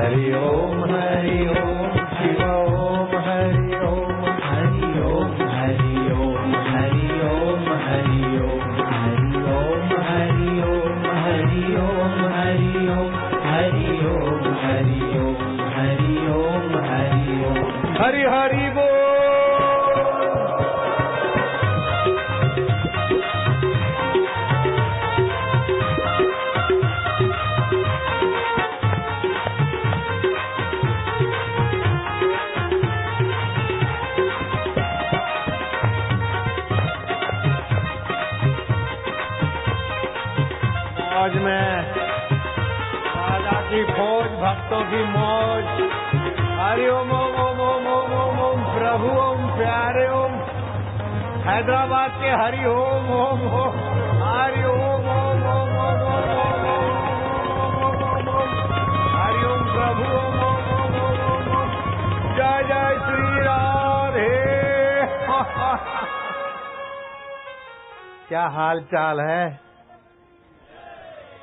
हरि ओम शिव ओम हरि ओम हरि ओम हरि ओम हरि ओम हरि ओम हरि ओम हरि ओम हरि ओम हरि ओम हरि ओम हरि ओम हरि ओम हरि ओम हरि हरि बोल। मौज में राजा की फौज, भक्तों की मौज। हरि ओम ओम ओम ओम ओम ओम ओम प्रभु ओम प्यारे ओम। हैदराबाद के हरि ओम ओम ओम हरि ओम ओम ओम ओम ओम ओम हरि ओम प्रभु ओम ओम ओम ओम ओम। जय जय श्री राधे। क्या हाल चाल है?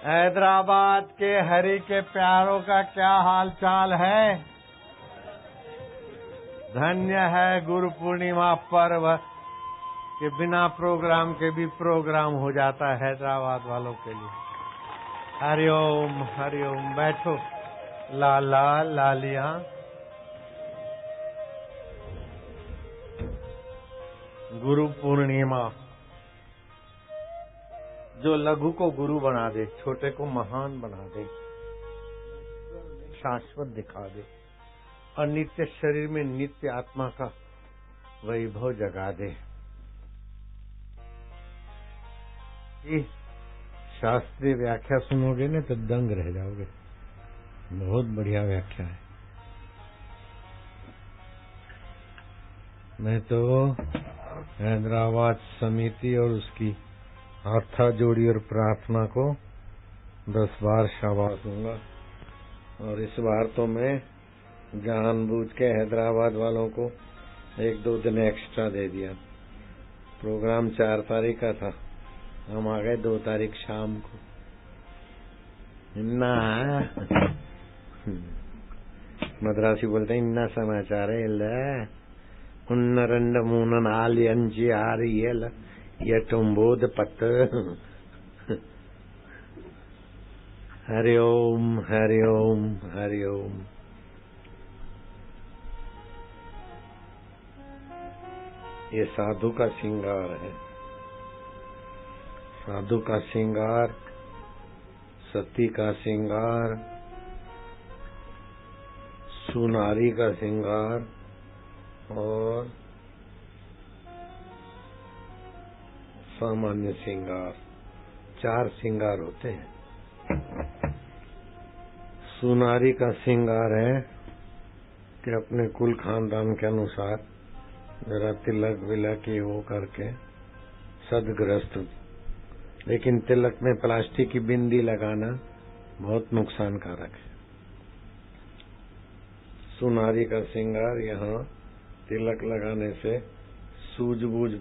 हैदराबाद के हरि के प्यारों का क्या हाल चाल है? धन्य है गुरु पूर्णिमा पर्व के बिना प्रोग्राम के भी प्रोग्राम हो जाता है हैदराबाद वालों के लिए। हरि ओम हरि ओम। बैठो लाला लालिया। गुरु पूर्णिमा जो लघु को गुरु बना दे, छोटे को महान बना दे, शाश्वत दिखा दे और नित्य शरीर में नित्य आत्मा का वैभव जगा दे। ये शास्त्रीय व्याख्या सुनोगे ना तो दंग रह जाओगे। बहुत बढ़िया व्याख्या है। मैं तो हैदराबाद समिति और उसकी हाथा जोड़ी और प्रार्थना को 10 बार शाबाश दूंगा। और इस बार तो मैं जानबूझ के हैदराबाद वालों को 1-2 दिन एक्स्ट्रा दे दिया। प्रोग्राम 4 तारीख का था, हम आ गए 2 तारीख शाम को। इन्ना मद्रासी बोलते हैं इन्ना समाचार है उन्नरंड मूनन आली अंजी आ रही है ये तुम्बोध पत। हरि ओम हरि ओम हरि ओम। ये साधु का श्रृंगार है। साधु का श्रृंगार, सती का श्रृंगार, सुनारी का श्रृंगार और सामान्य श्रृंगार, 4 श्रृंगार होते हैं। सुनारी का श्रृंगार है कि अपने कुल खानदान के अनुसार जरा तिलक विलक ये वो करके सदग्रस्त। लेकिन तिलक में प्लास्टिक की बिंदी लगाना बहुत नुकसानकारक है। सुनारी का श्रृंगार, यहाँ तिलक लगाने से सूझबूझ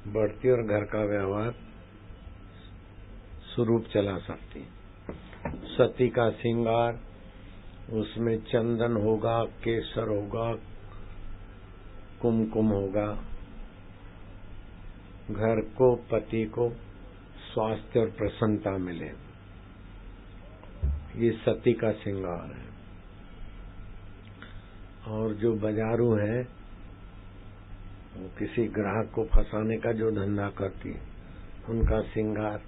बढ़ती और घर का व्यवहार स्वरूप चला सकती। सती का श्रृंगार, उसमें चंदन होगा, केसर होगा, कुमकुम होगा। घर को, पति को स्वास्थ्य और प्रसन्नता मिले, ये सती का श्रृंगार है। और जो बाजारू है वो किसी ग्राहक को फंसाने का जो धंधा करती है, उनका श्रृंगार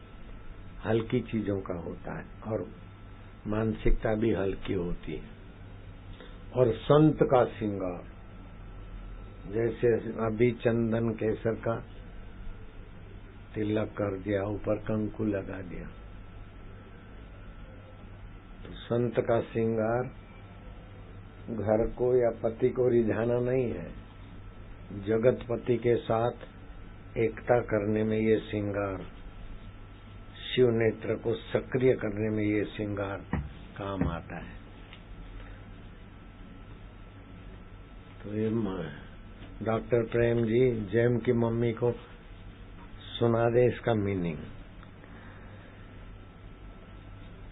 हल्की चीजों का होता है और मानसिकता भी हल्की होती है। और संत का श्रृंगार, जैसे अभी चंदन केसर का तिलक कर दिया, ऊपर कंकु लगा दिया, तो संत का श्रृंगार घर को या पति को रिझाना नहीं है, जगतपति के साथ एकता करने में ये श्रृंगार, शिव नेत्र को सक्रिय करने में ये श्रृंगार काम आता है। तो ये डॉक्टर प्रेम जी जैम की मम्मी को सुना दे इसका मीनिंग।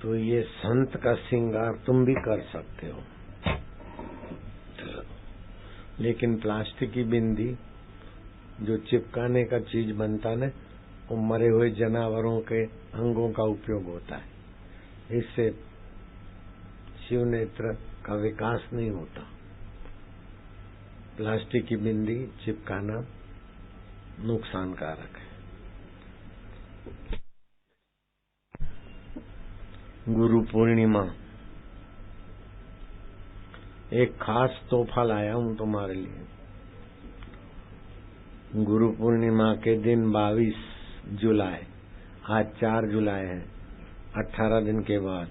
तो ये संत का श्रृंगार तुम भी कर सकते हो, लेकिन प्लास्टिक की बिंदी जो चिपकाने का चीज बनता न, वो मरे हुए जानवरों के अंगों का उपयोग होता है। इससे शिव नेत्र का विकास नहीं होता। प्लास्टिक की बिंदी चिपकाना नुकसानकारक है। गुरु पूर्णिमा, एक खास तोहफा लाया हूं तुम्हारे लिए। गुरु पूर्णिमा के दिन 22 जुलाई, आज 4 जुलाई है, 18 दिन के बाद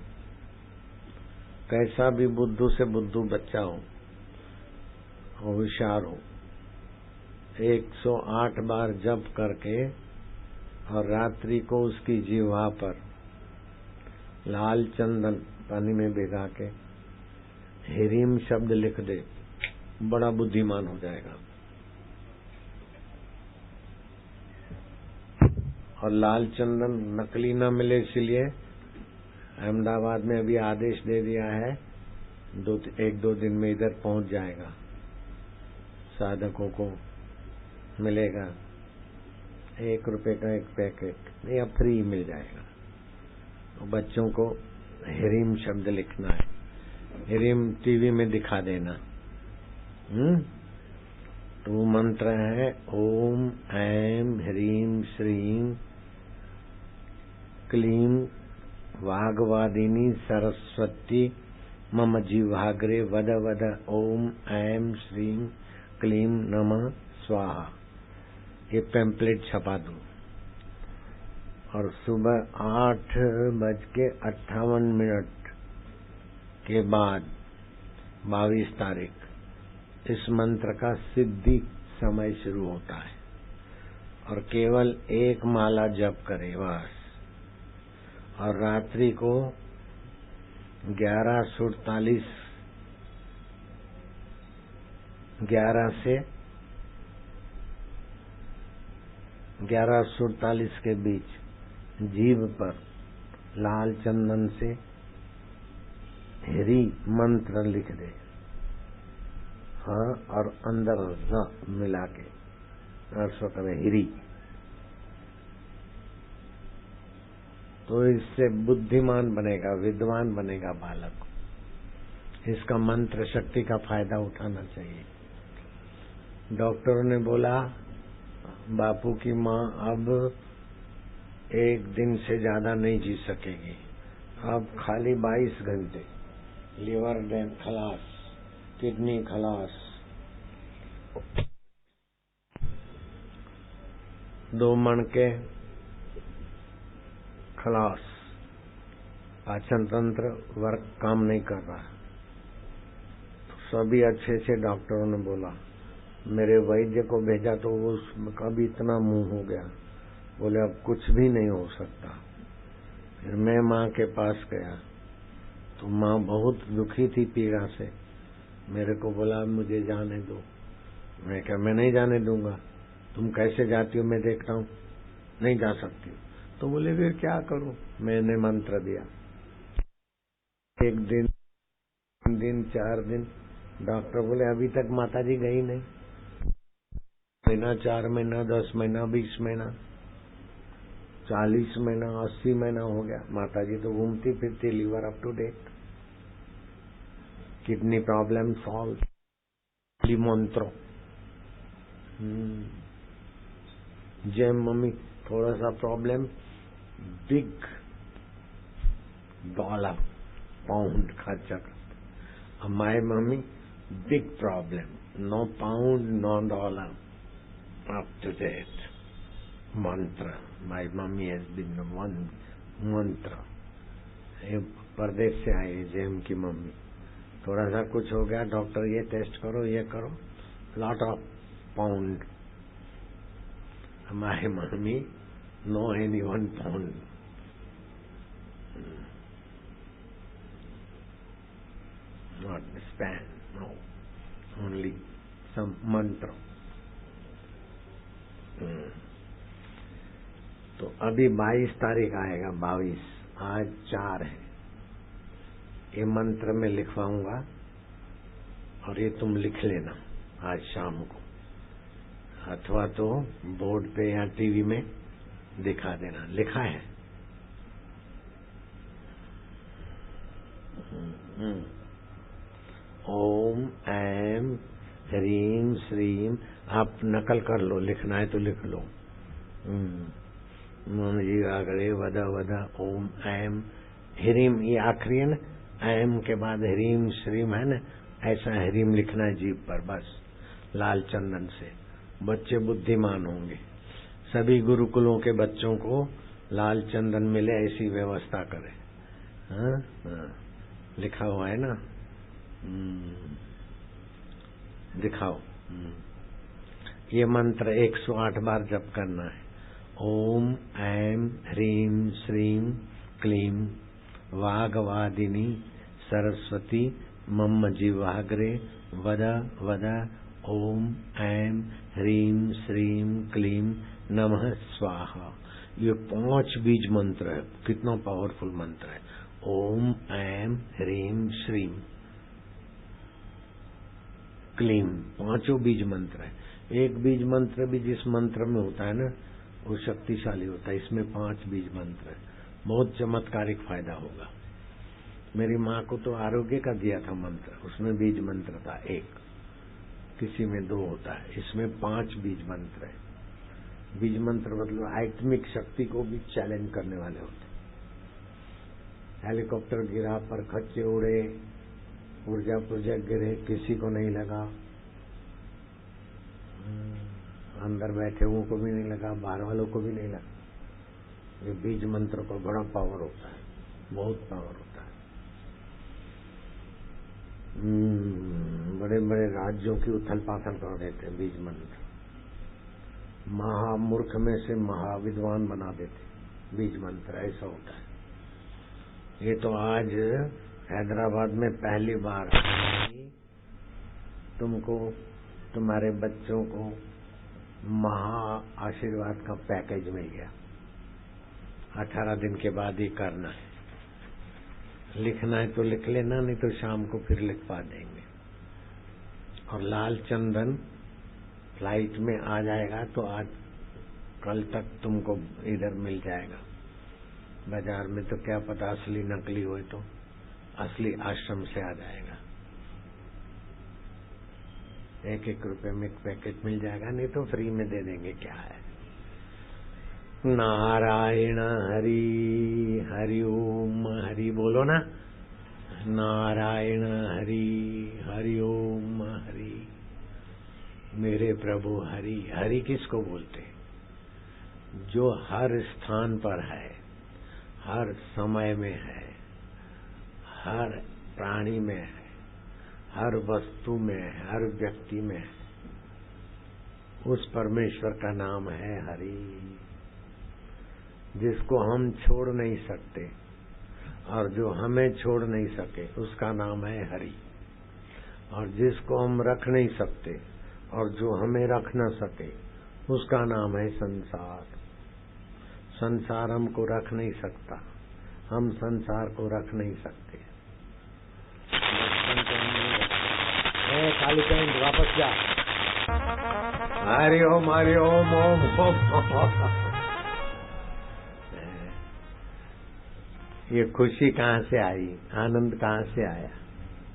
कैसा भी बुद्धू से बुद्धू बच्चा हो, होशियार हो, 108 बार जप करके और रात्रि को उसकी जिह्वा पर लाल चंदन पानी में भिगा के ह्रीम शब्द लिख दे, बड़ा बुद्धिमान हो जाएगा। और लाल चंदन नकली न मिले, इसलिए अहमदाबाद में अभी आदेश दे दिया है, 1-2 दिन में इधर पहुंच जाएगा, साधकों को मिलेगा। 1 रुपए का एक पैकेट, नहीं अब फ्री मिल जाएगा। तो बच्चों को ह्रीम शब्द लिखना है, ह्रीम टीवी में दिखा देना। तो मंत्र है ओम ऐं ह्रीं श्रीं क्लीं वाग्वादिनी सरस्वती मम जिह्वाग्रे वद वद ओम ऐं श्रीं क्लीं नमः स्वाहा। ये पैम्पलेट छपा दो और सुबह 8:58 के बाद 22 तारीख इस मंत्र का सिद्धि समय शुरू होता है। और केवल 1 माला जप करे बस। और रात्रि को 11 से 11:48 के बीच जीभ पर लाल चंदन से ह्री मंत्र लिख दे, हाँ, और अंदर ज मिला के अर्थ करे ह्री। तो इससे बुद्धिमान बनेगा, विद्वान बनेगा बालक। इसका मंत्र शक्ति का फायदा उठाना चाहिए। डॉक्टरों ने बोला बापू की माँ अब 1 दिन से ज्यादा नहीं जी सकेगी, अब खाली 22 घंटे। लीवर डैम खलास, किडनी खलास, 2 मणके खलास, पाचन तंत्र वर्क काम नहीं कर रहा। तो सभी अच्छे से डॉक्टरों ने बोला। मेरे वैद्य को भेजा तो वो उसका भी इतना मुंह हो गया, बोले अब कुछ भी नहीं हो सकता। फिर मैं माँ के पास गया तो माँ बहुत दुखी थी पीड़ा से, मेरे को बोला मुझे जाने दो। मैं क्या, मैं नहीं जाने दूंगा, तुम कैसे जाती हो मैं देखता हूँ, नहीं जा सकती। तो बोले फिर क्या करूं? मैंने मंत्र दिया। 1 दिन, 3 दिन, 4 दिन, डॉक्टर बोले अभी तक माताजी गई नहीं। महीना, 4 महीना, 10 महीना, 20 महीना, 40 महीना, 80 महीना हो गया, माताजी तो घूमती फिरती, liver up to date, kidney problem solve, मंत्रों। जय मम्मी, थोड़ा सा प्रॉब्लम, बिग $, पाउंड खर्चा करते। My mummy big problem, no pound, no $, up to date mantra. My mommy has been one mantra. परदेश से आई जैम की मम्मी, थोड़ा सा कुछ हो गया, डॉक्टर ये टेस्ट करो, ये करो, लॉट ऑफ पाउंड। हमारी mummy no any 1 pound. Not span, no, only some mantra. तो अभी 22 तारीख आएगा, 22, आज 4 है, ये मंत्र में लिखवाऊंगा और ये तुम लिख लेना आज शाम को, अथवा तो बोर्ड पे या टीवी में दिखा देना। लिखा है? ओम ऐम ह्रीम श्रीम, आप नकल कर लो, लिखना है तो लिख लो। मम जीवाग्रे वद वद ओम ऐम ह्रीम, ये आखिरी है ना, ऐम के बाद ह्रीम श्रीम है ना, ऐसा ह्रीम लिखना है जीभ पर, बस लाल चंदन से। बच्चे बुद्धिमान होंगे। सभी गुरुकुलों के बच्चों को लाल चंदन मिले ऐसी व्यवस्था करें। हाँ? हाँ। लिखा हुआ है ना? दिखाओ। ये मंत्र 108 बार जप करना है। ओम ऐम ह्रीम श्रीम क्लीम वागवादिनी सरस्वती मम जिह्वाग्रे वद वद ओम ऐम ह्रीम श्रीम क्लीम नमः स्वाहा। ये 5 बीज मंत्र है। कितना पावरफुल मंत्र है। ओम ऐम ह्रीम श्रीम क्लीम, 5 बीज मंत्र है। एक बीज मंत्र भी जिस मंत्र में होता है ना वो शक्तिशाली होता है। इसमें 5 बीज मंत्र है। बहुत चमत्कारिक फायदा होगा। मेरी माँ को तो आरोग्य का दिया था मंत्र, उसमें बीज मंत्र था 1, किसी में 2 होता है, इसमें 5 बीज मंत्र है। बीज मंत्र मतलब आत्मिक शक्ति को भी चैलेंज करने वाले होते। हेलीकॉप्टर गिरा, पर खच्चे उड़े, ऊर्जा प्रोजेक्ट गिरे, किसी को नहीं लगा, अंदर बैठे हुओं को भी नहीं लगा, बाहर वालों को भी नहीं लगा। ये बीज मंत्र को बड़ा पावर होता है, बहुत पावर होता है। बड़े बड़े राज्यों की उथल पाथल कर देते हैं बीज मंत्र। महामूर्ख में से महाविद्वान बना देते बीज मंत्र, ऐसा होता है। ये तो आज हैदराबाद में पहली बार तुमको, तुम्हारे बच्चों को महा आशीर्वाद का पैकेज मिल गया। 18 दिन के बाद ही करना है। लिखना है तो लिख लेना, नहीं तो शाम को फिर लिखवा देंगे। और लाल चंदन फ्लाइट में आ जाएगा तो आज कल तक तुमको इधर मिल जाएगा। बाजार में तो क्या पता असली नकली हो, तो असली आश्रम से आ जाएगा। 1-1 रुपए में एक पैकेट मिल जाएगा, नहीं तो फ्री में दे देंगे। क्या है? नारायण हरि हरि ओम हरि बोलो ना। नारायण हरि हरि ओम हरि। मेरे प्रभु हरि। हरि किसको बोलते? जो हर स्थान पर है, हर समय में है, हर प्राणी में है, हर वस्तु में है, हर व्यक्ति में है। उस परमेश्वर का नाम है हरि, जिसको हम छोड़ नहीं सकते और जो हमें छोड़ नहीं सके उसका नाम है हरि। और जिसको हम रख नहीं सकते और जो हमें रख न सके उसका नाम है संसार। संसार हमको रख नहीं सकता, हम संसार को रख नहीं सकते। काली पैंट वापस जा। हरि ओम ओम ओम। ये खुशी कहाँ से आई, आनंद कहाँ से आया?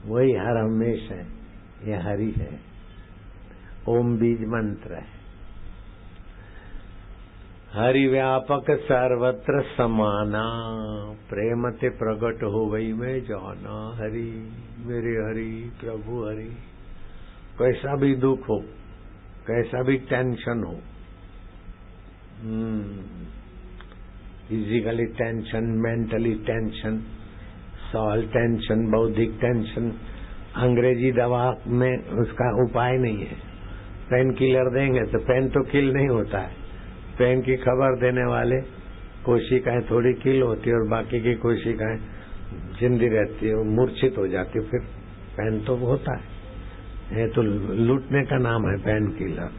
वही हर हमेश है, ये हरि है। ओम बीज मंत्र है। हरि व्यापक सर्वत्र समाना, प्रेम ते प्रगट हो वही में जाना। हरि मेरे हरि प्रभु हरि। कैसा भी दुख हो, कैसा भी टेंशन हो, physically tension, mentally tension, soul tension, बौद्धिक टेंशन, अंग्रेजी दवा में उसका उपाय नहीं है। पेन किलर देंगे तो पेन तो किल नहीं होता है। पेन की खबर देने वाले कोशिकाएं थोड़ी किल होती है और बाकी की कोशिकाएं जिंदी रहती है, मूर्छित हो जाती है। फिर पेन तो होता है, ये तो लूटने का नाम है पेन किलर।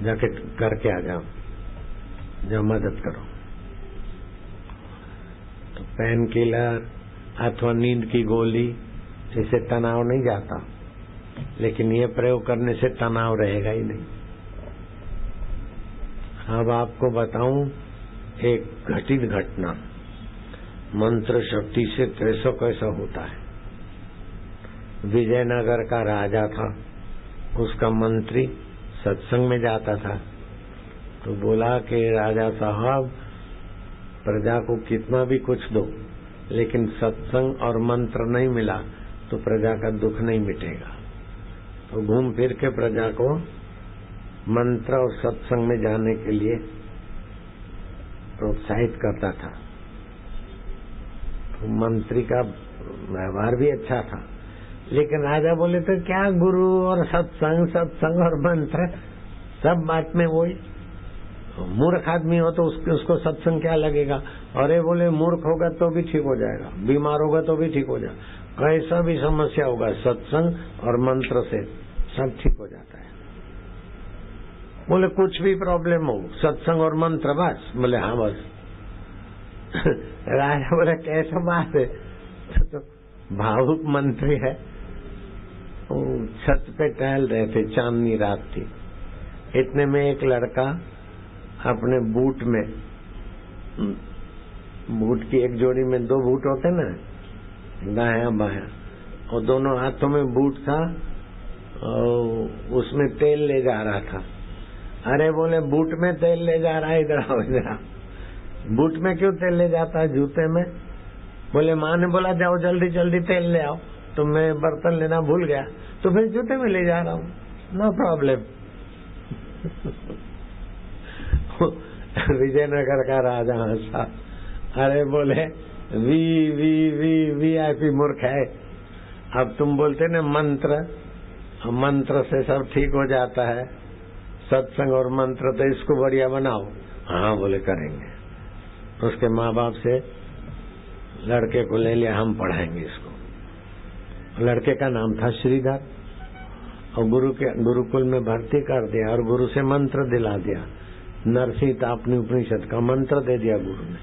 जाके करके आ जाओ, जो मदद करो। तो पेन किलर अथवा नींद की गोली, इससे तनाव नहीं जाता, लेकिन ये प्रयोग करने से तनाव रहेगा ही नहीं। अब आपको बताऊं एक घटित घटना, मंत्र शक्ति से कैसा कैसा होता है। विजयनगर का राजा था, उसका मंत्री सत्संग में जाता था, तो बोला कि राजा साहब प्रजा को कितना भी कुछ दो, लेकिन सत्संग और मंत्र नहीं मिला तो प्रजा का दुख नहीं मिटेगा। तो घूम फिर के प्रजा को मंत्र और सत्संग में जाने के लिए प्रोत्साहित करता था। तो मंत्री का व्यवहार भी अच्छा था, लेकिन राजा बोले तो क्या गुरु और सत्संग और मंत्र सब बात में वही। मूर्ख आदमी हो तो उसको सत्संग क्या लगेगा, अरे बोले मूर्ख होगा तो भी ठीक हो जाएगा, बीमार होगा तो भी ठीक हो जाएगा, कैसा भी समस्या होगा सत्संग और मंत्र से सब ठीक हो जाता है। बोले कुछ भी प्रॉब्लम हो सत्संग और मंत्र बस, बोले हाँ बस। राजा बोले कैसा बात है, तो भावुक मंत्री है। वो छत पे टहल रहे थे, चांदनी रात थी, इतने में एक लड़का अपने बूट में, बूट की एक जोड़ी में दो बूट होते ना, दाया बाया, और दोनों हाथों में बूट था और उसमें तेल ले जा रहा था। अरे बोले बूट में तेल ले जा रहा है, इधर आओ इधर आओ। बूट में क्यों तेल ले जाता है, जूते में? बोले माँ ने बोला जाओ जल्दी जल्दी तेल ले आओ, तो मैं बर्तन लेना भूल गया तो फिर जूते में ले जा रहा हूँ, नो प्रॉब्लम। विजयनगर का राजा हंसा, अरे बोले वीआईपी मूर्ख है। अब तुम बोलते ना मंत्र से सब ठीक हो जाता है, सत्संग और मंत्र, तो इसको बढ़िया बनाओ। हाँ बोले करेंगे। उसके माँ बाप से लड़के को ले लिया, हम पढ़ाएंगे इसको। लड़के का नाम था श्रीधर, और गुरुकुल में भर्ती कर दिया और गुरु से मंत्र दिला दिया, नरसिंह तापनी उपनिषद का मंत्र दे दिया गुरु ने।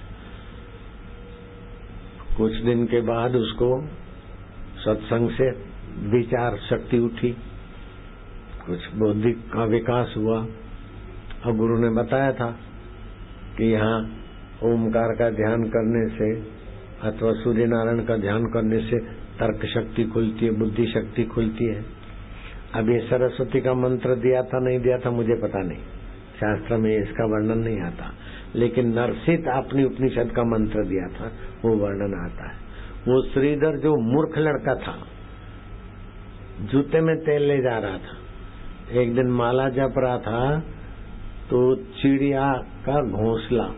कुछ दिन के बाद उसको सत्संग से विचार शक्ति उठी, कुछ बौद्धिक का विकास हुआ, और गुरु ने बताया था कि यहाँ ओमकार का ध्यान करने से अथवा सूर्य नारायण का ध्यान करने से तर्क शक्ति खुलती है, बुद्धि शक्ति खुलती है। अब ये सरस्वती का मंत्र दिया था नहीं दिया था मुझे पता नहीं, शास्त्र में इसका वर्णन नहीं आता, लेकिन नरसिंह अपनी उपनिषद का मंत्र दिया था वो वर्णन आता है। वो श्रीधर जो मूर्ख लड़का था, जूते में तेल ले जा रहा था, एक दिन माला जप रहा था तो चिड़िया का घोंसला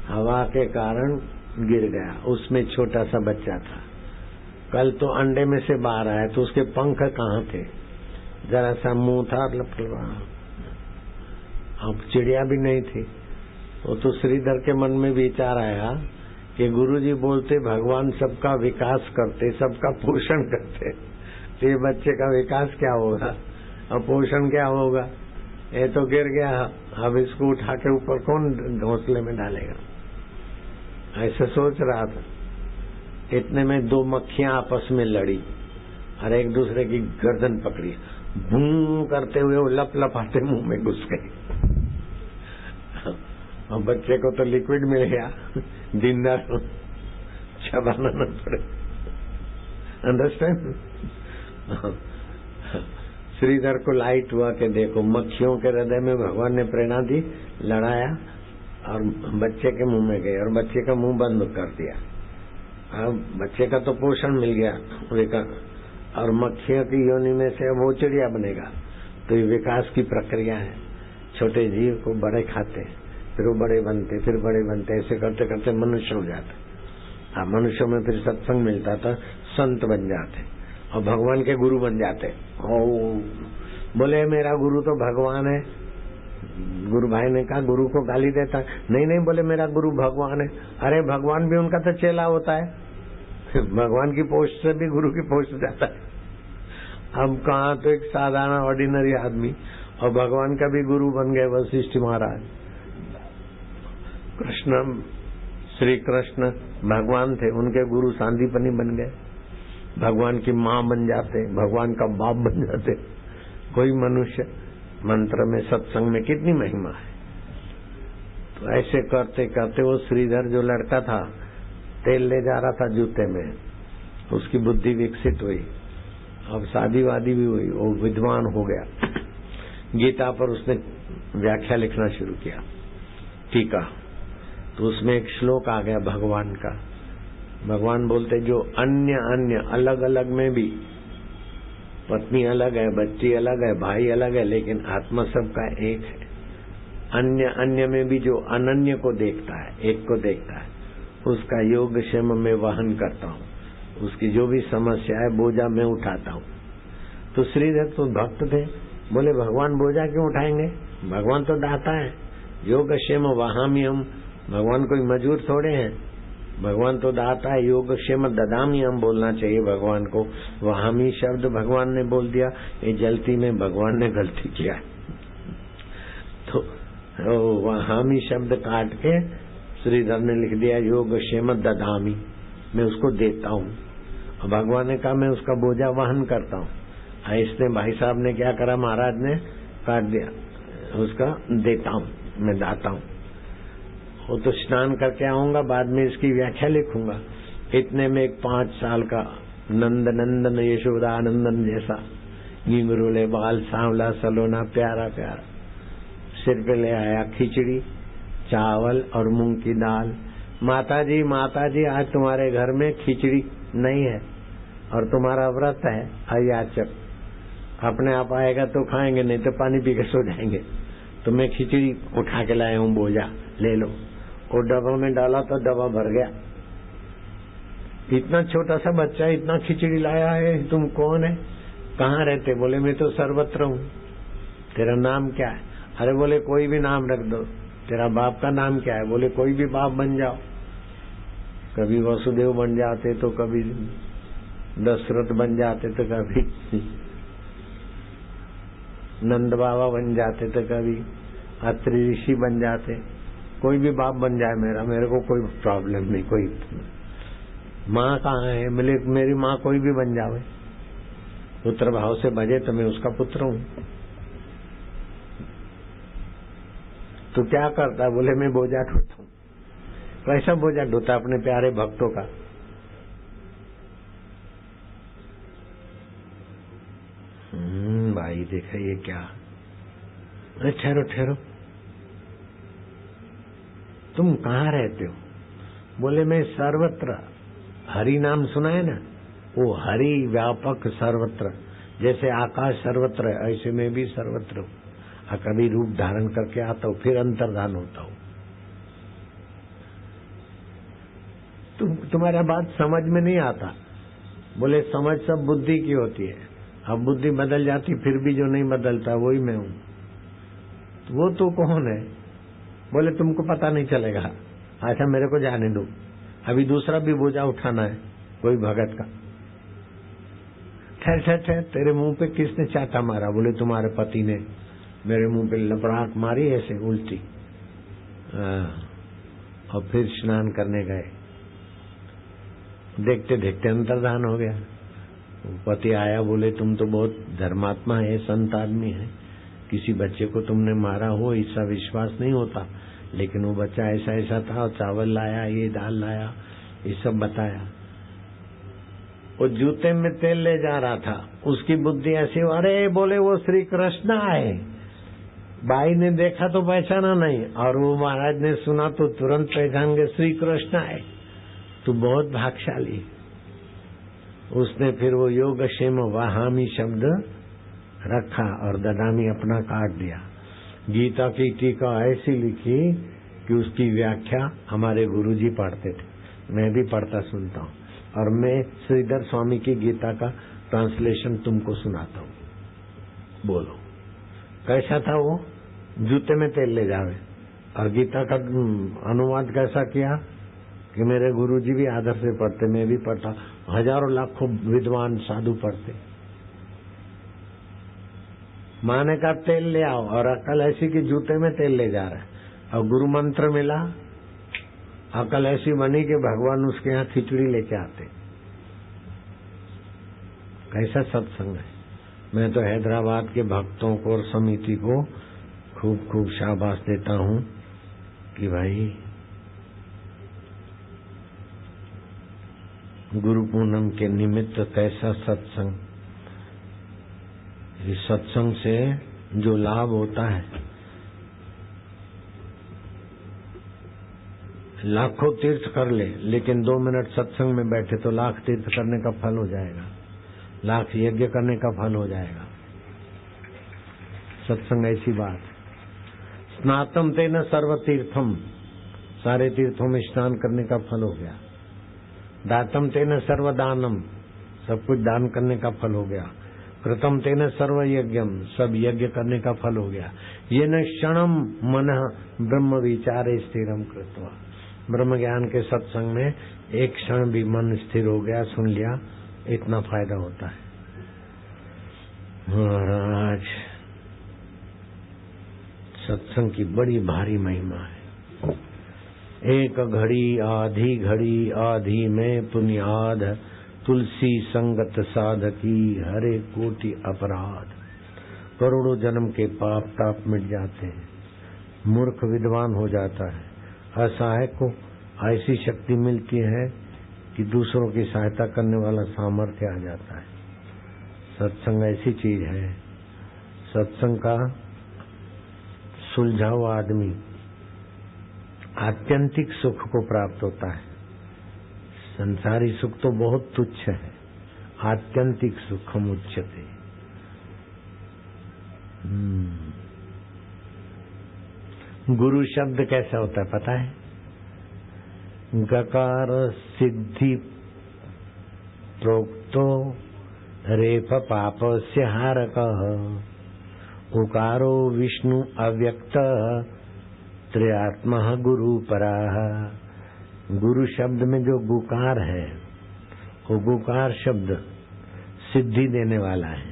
हवा के कारण गिर गया, उसमें छोटा सा बच्चा था। कल तो अंडे में से बाहर आया तो उसके पंख कहाँ थे, जरा सा मुंह था, अब चिड़िया भी नहीं थी। तो श्रीधर के मन में विचार आया कि गुरुजी बोलते भगवान सबका विकास करते, सबका पोषण करते, तो ये बच्चे का विकास क्या होगा और पोषण क्या होगा, ये तो गिर गया, अब इसको उठा के ऊपर कौन घोंसले में डालेगा, ऐसे सोच रहा था। इतने में दो मक्खियां आपस में लड़ी और एक दूसरे की गर्दन पकड़ी, भूं करते हुए वो लप लपाते मुंह में घुस गई, और बच्चे को तो लिक्विड मिल गया, दिन रात चबाना न पड़े। अंडरस्टैंड? श्रीधर को लाइट हुआ कि देखो मक्खियों के हृदय में भगवान ने प्रेरणा दी, लड़ाया और बच्चे के मुंह में गए और बच्चे का मुंह बंद कर दिया। अब बच्चे का तो पोषण मिल गया और मक्खियों की योनि में से वो चिड़िया बनेगा। तो ये विकास की प्रक्रिया है, छोटे जीव को बड़े खाते, फिर वो बड़े बनते, फिर बड़े बनते, ऐसे करते करते मनुष्य हो जाते। अब मनुष्यों में फिर सत्संग मिलता था, संत बन जाते और भगवान के गुरु बन जाते। बोले मेरा गुरु तो भगवान है। गुरु भाई ने कहा गुरु को गाली देता, नहीं नहीं, बोले मेरा गुरु भगवान है। अरे भगवान भी उनका तो चेला होता है, भगवान की पोस्ट से भी गुरु की पोस्ट जाता है। अब कहा तो एक साधारण ऑर्डिनरी आदमी और भगवान का भी गुरु बन गए वशिष्ठ महाराज। कृष्ण श्री कृष्ण भगवान थे, उनके गुरु सांदीपनी बन गए, भगवान की माँ बन जाते, भगवान का बाप बन जाते। कोई मनुष्य मंत्र में, सत्संग में कितनी महिमा है। तो ऐसे करते करते वो श्रीधर जो लड़का था, तेल ले जा रहा था जूते में, उसकी बुद्धि विकसित हुई, अब शादी वादी भी हुई, वो विद्वान हो गया। गीता पर उसने व्याख्या लिखना शुरू किया, टीका। तो उसमें एक श्लोक आ गया भगवान का। भगवान बोलते जो अन्य अलग अलग में भी, पत्नी अलग है, बच्ची अलग है, भाई अलग है, लेकिन आत्मा सबका एक है। अन्य में भी जो अनन्य को देखता है, एक को देखता है, उसका योग क्षेम में वहन करता हूँ। उसकी जो भी समस्या है बोझा मैं उठाता हूँ। तो श्रीधर तो भक्त थे, बोले भगवान बोझा क्यों उठाएंगे, भगवान तो दाता है। योग क्षेम वहामी हम, भगवान कोई मजूर थोड़े हैं, भगवान तो दाता है। योग क्षेम ददामी हम बोलना चाहिए भगवान को। वहामी शब्द भगवान ने बोल दिया, ये जल्दी में भगवान ने गलती किया। तो वहामी शब्द काट के श्रीधर ने लिख दिया योग क्षेम ददामी, मैं उसको देता हूँ। और भगवान ने कहा मैं उसका बोझा वहन करता हूँ। इसने भाई साहब ने क्या करा, महाराज ने काट दिया, उसका देता हूँ, मैं दाता हूँ। वो तो स्नान करके आऊंगा, बाद में इसकी व्याख्या लिखूंगा। इतने में एक 5 साल का नंदन यशोदा नंदन जैसा घिंगरूले बाल, सांवला सलोना, प्यारा प्यारा, सिर पे ले आया खिचड़ी, चावल और मूंग की दाल। माता जी आज तुम्हारे घर में खिचड़ी नहीं है और तुम्हारा व्रत है, अयाचक, अपने आप आएगा तो खाएंगे, नहीं तो पानी पी के सो जाएंगे। तो मैं खिचड़ी उठा के लाया हूँ, बोझा ले लो। और डब्बा में डाला तो डब्बा भर गया। इतना छोटा सा बच्चा इतना खिचड़ी लाया है, तुम कौन है, कहाँ रहते? बोले मैं तो सर्वत्र हूँ। तेरा नाम क्या है? अरे बोले कोई भी नाम रख दो। तेरा बाप का नाम क्या है? बोले कोई भी बाप बन जाओ। कभी वसुदेव बन जाते, तो कभी दशरथ बन जाते, तो कभी नंद बाबा बन जाते, तो कभी अत्रि ऋषि बन जाते। कोई भी बाप बन जाए मेरे को कोई प्रॉब्लम नहीं। कोई माँ कहाँ है? बोले मेरी माँ कोई भी बन जावे, पुत्र भाव से बजे तो मैं उसका पुत्र हूँ। तो क्या करता? बोले मैं बोझा ढोता हूँ। कैसा बोझा ढोता? अपने प्यारे भक्तों का। भाई देखा ये क्या? ठहरो ठहरो, तुम कहाँ रहते हो? बोले मैं सर्वत्र। हरि नाम सुना है ना, वो हरि व्यापक सर्वत्र, जैसे आकाश सर्वत्र है ऐसे मैं भी सर्वत्र हूँ। कभी रूप धारण करके आता हूँ, फिर अंतर्धान होता हूँ। तुम्हारा बात समझ में नहीं आता। बोले समझ सब बुद्धि की होती है, अब बुद्धि बदल जाती, फिर भी जो नहीं बदलता वही मैं हूँ। तो वो तो कौन है? बोले तुमको पता नहीं चलेगा। अच्छा मेरे को जाने दो, अभी दूसरा भी बोझा उठाना है कोई भगत का। ठहर, तेरे मुंह पे किसने चाटा मारा? बोले तुम्हारे पति ने मेरे मुंह पे लपड़ाक मारी ऐसे उल्टी। और फिर स्नान करने गए, देखते देखते अंतर्धान हो गया। पति आया, बोले तुम तो बहुत धर्मात्मा है, संत आदमी है, किसी बच्चे को तुमने मारा हो ऐसा विश्वास नहीं होता, लेकिन वो बच्चा ऐसा ऐसा था, चावल लाया, ये दाल लाया, ये सब बताया। वो जूते में तेल ले जा रहा था, उसकी बुद्धि ऐसी, अरे बोले वो श्री कृष्ण आए। बाई ने देखा तो पहचाना नहीं, और वो महाराज ने सुना तो तुरंत पहचान गए, श्री कृष्ण आए। तो बहुत भाग्यशाली। उसने फिर वो योग क्षेम वहामी शब्द रखा और ददामी अपना काट दिया। गीता की टीका ऐसी लिखी कि उसकी व्याख्या हमारे गुरुजी पढ़ते थे, मैं भी पढ़ता सुनता हूँ, और मैं श्रीधर स्वामी की गीता का ट्रांसलेशन तुमको सुनाता हूँ। बोलो कैसा था वो? जूते में तेल ले जावे। और गीता का अनुवाद कैसा किया कि मेरे गुरुजी भी आदर से पढ़ते, मैं भी पढ़ता, हजारों लाखों विद्वान साधु पढ़ते। माँ ने कहा तेल ले आओ, और अकल ऐसी कि जूते में तेल ले जा रहा है। और गुरु मंत्र मिला, अकल ऐसी बनी कि भगवान उसके यहाँ खिचड़ी लेके आते। कैसा सत्संग है। मैं तो हैदराबाद के भक्तों को और समिति को खूब खूब शाबाश देता हूँ कि भाई गुरु पूनम के निमित्त कैसा सत्संग। इस सत्संग से जो लाभ होता है, लाखों तीर्थ कर ले, लेकिन 2 मिनट सत्संग में बैठे तो लाख तीर्थ करने का फल हो जाएगा, लाख यज्ञ करने का फल हो जाएगा। सत्संग ऐसी बात। स्नातम तेन सर्व तीर्थम, सारे तीर्थों में स्नान करने का फल हो गया। दातम तेन सर्व दानम, सब कुछ दान करने का फल हो गया। कृतम तेन सर्व यज्ञम, सब यज्ञ करने का फल हो गया। ये न क्षणम मन ब्रह्म विचारे स्थिरम कृत्वा, ब्रह्म ज्ञान के सत्संग में एक क्षण भी मन स्थिर हो गया, सुन लिया, इतना फायदा होता है। महाराज सत्संग की बड़ी भारी महिमा है। एक घड़ी आधी में पुण्याद, तुलसी संगत साधकी हरे कोटि अपराध। करोड़ों जन्म के पाप ताप मिट जाते हैं, मूर्ख विद्वान हो जाता है, असहाय को ऐसी शक्ति मिलती है कि दूसरों की सहायता करने वाला सामर्थ्य आ जाता है। सत्संग ऐसी चीज है, सत्संग का सुलझा हुआ आदमी आत्यंतिक सुख को प्राप्त होता है। संसारी सुख तो बहुत तुच्छ है, आत्यंतिक सुखम उच्यते। गुरु शब्द कैसा होता है पता है? गकार सिद्धि प्रोक्तो रेफ पापस्य हारकः, उकारो विष्णु अव्यक्त त्रयात्मः गुरु पराः। गुरु शब्द में जो गुकार है, वो गुकार शब्द सिद्धि देने वाला है,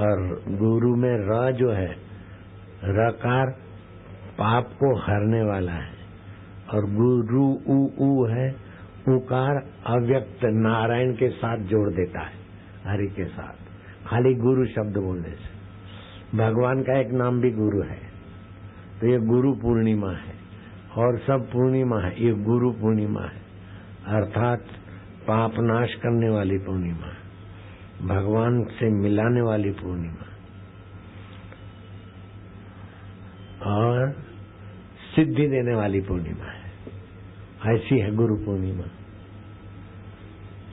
और गुरु में र जो है, रकार पाप को हरने वाला है, और गुरु उ है, उकार अव्यक्त नारायण के साथ जोड़ देता है, हरि के साथ, खाली गुरु शब्द बोलने से। भगवान का एक नाम भी गुरु है, तो ये गुरु पूर्णिमा है, और सब पूर्णिमा है, ये गुरु पूर्णिमा है, अर्थात पाप नाश करने वाली पूर्णिमा, भगवान से मिलाने वाली पूर्णिमा, और सिद्धि देने वाली पूर्णिमा है। ऐसी है गुरु पूर्णिमा।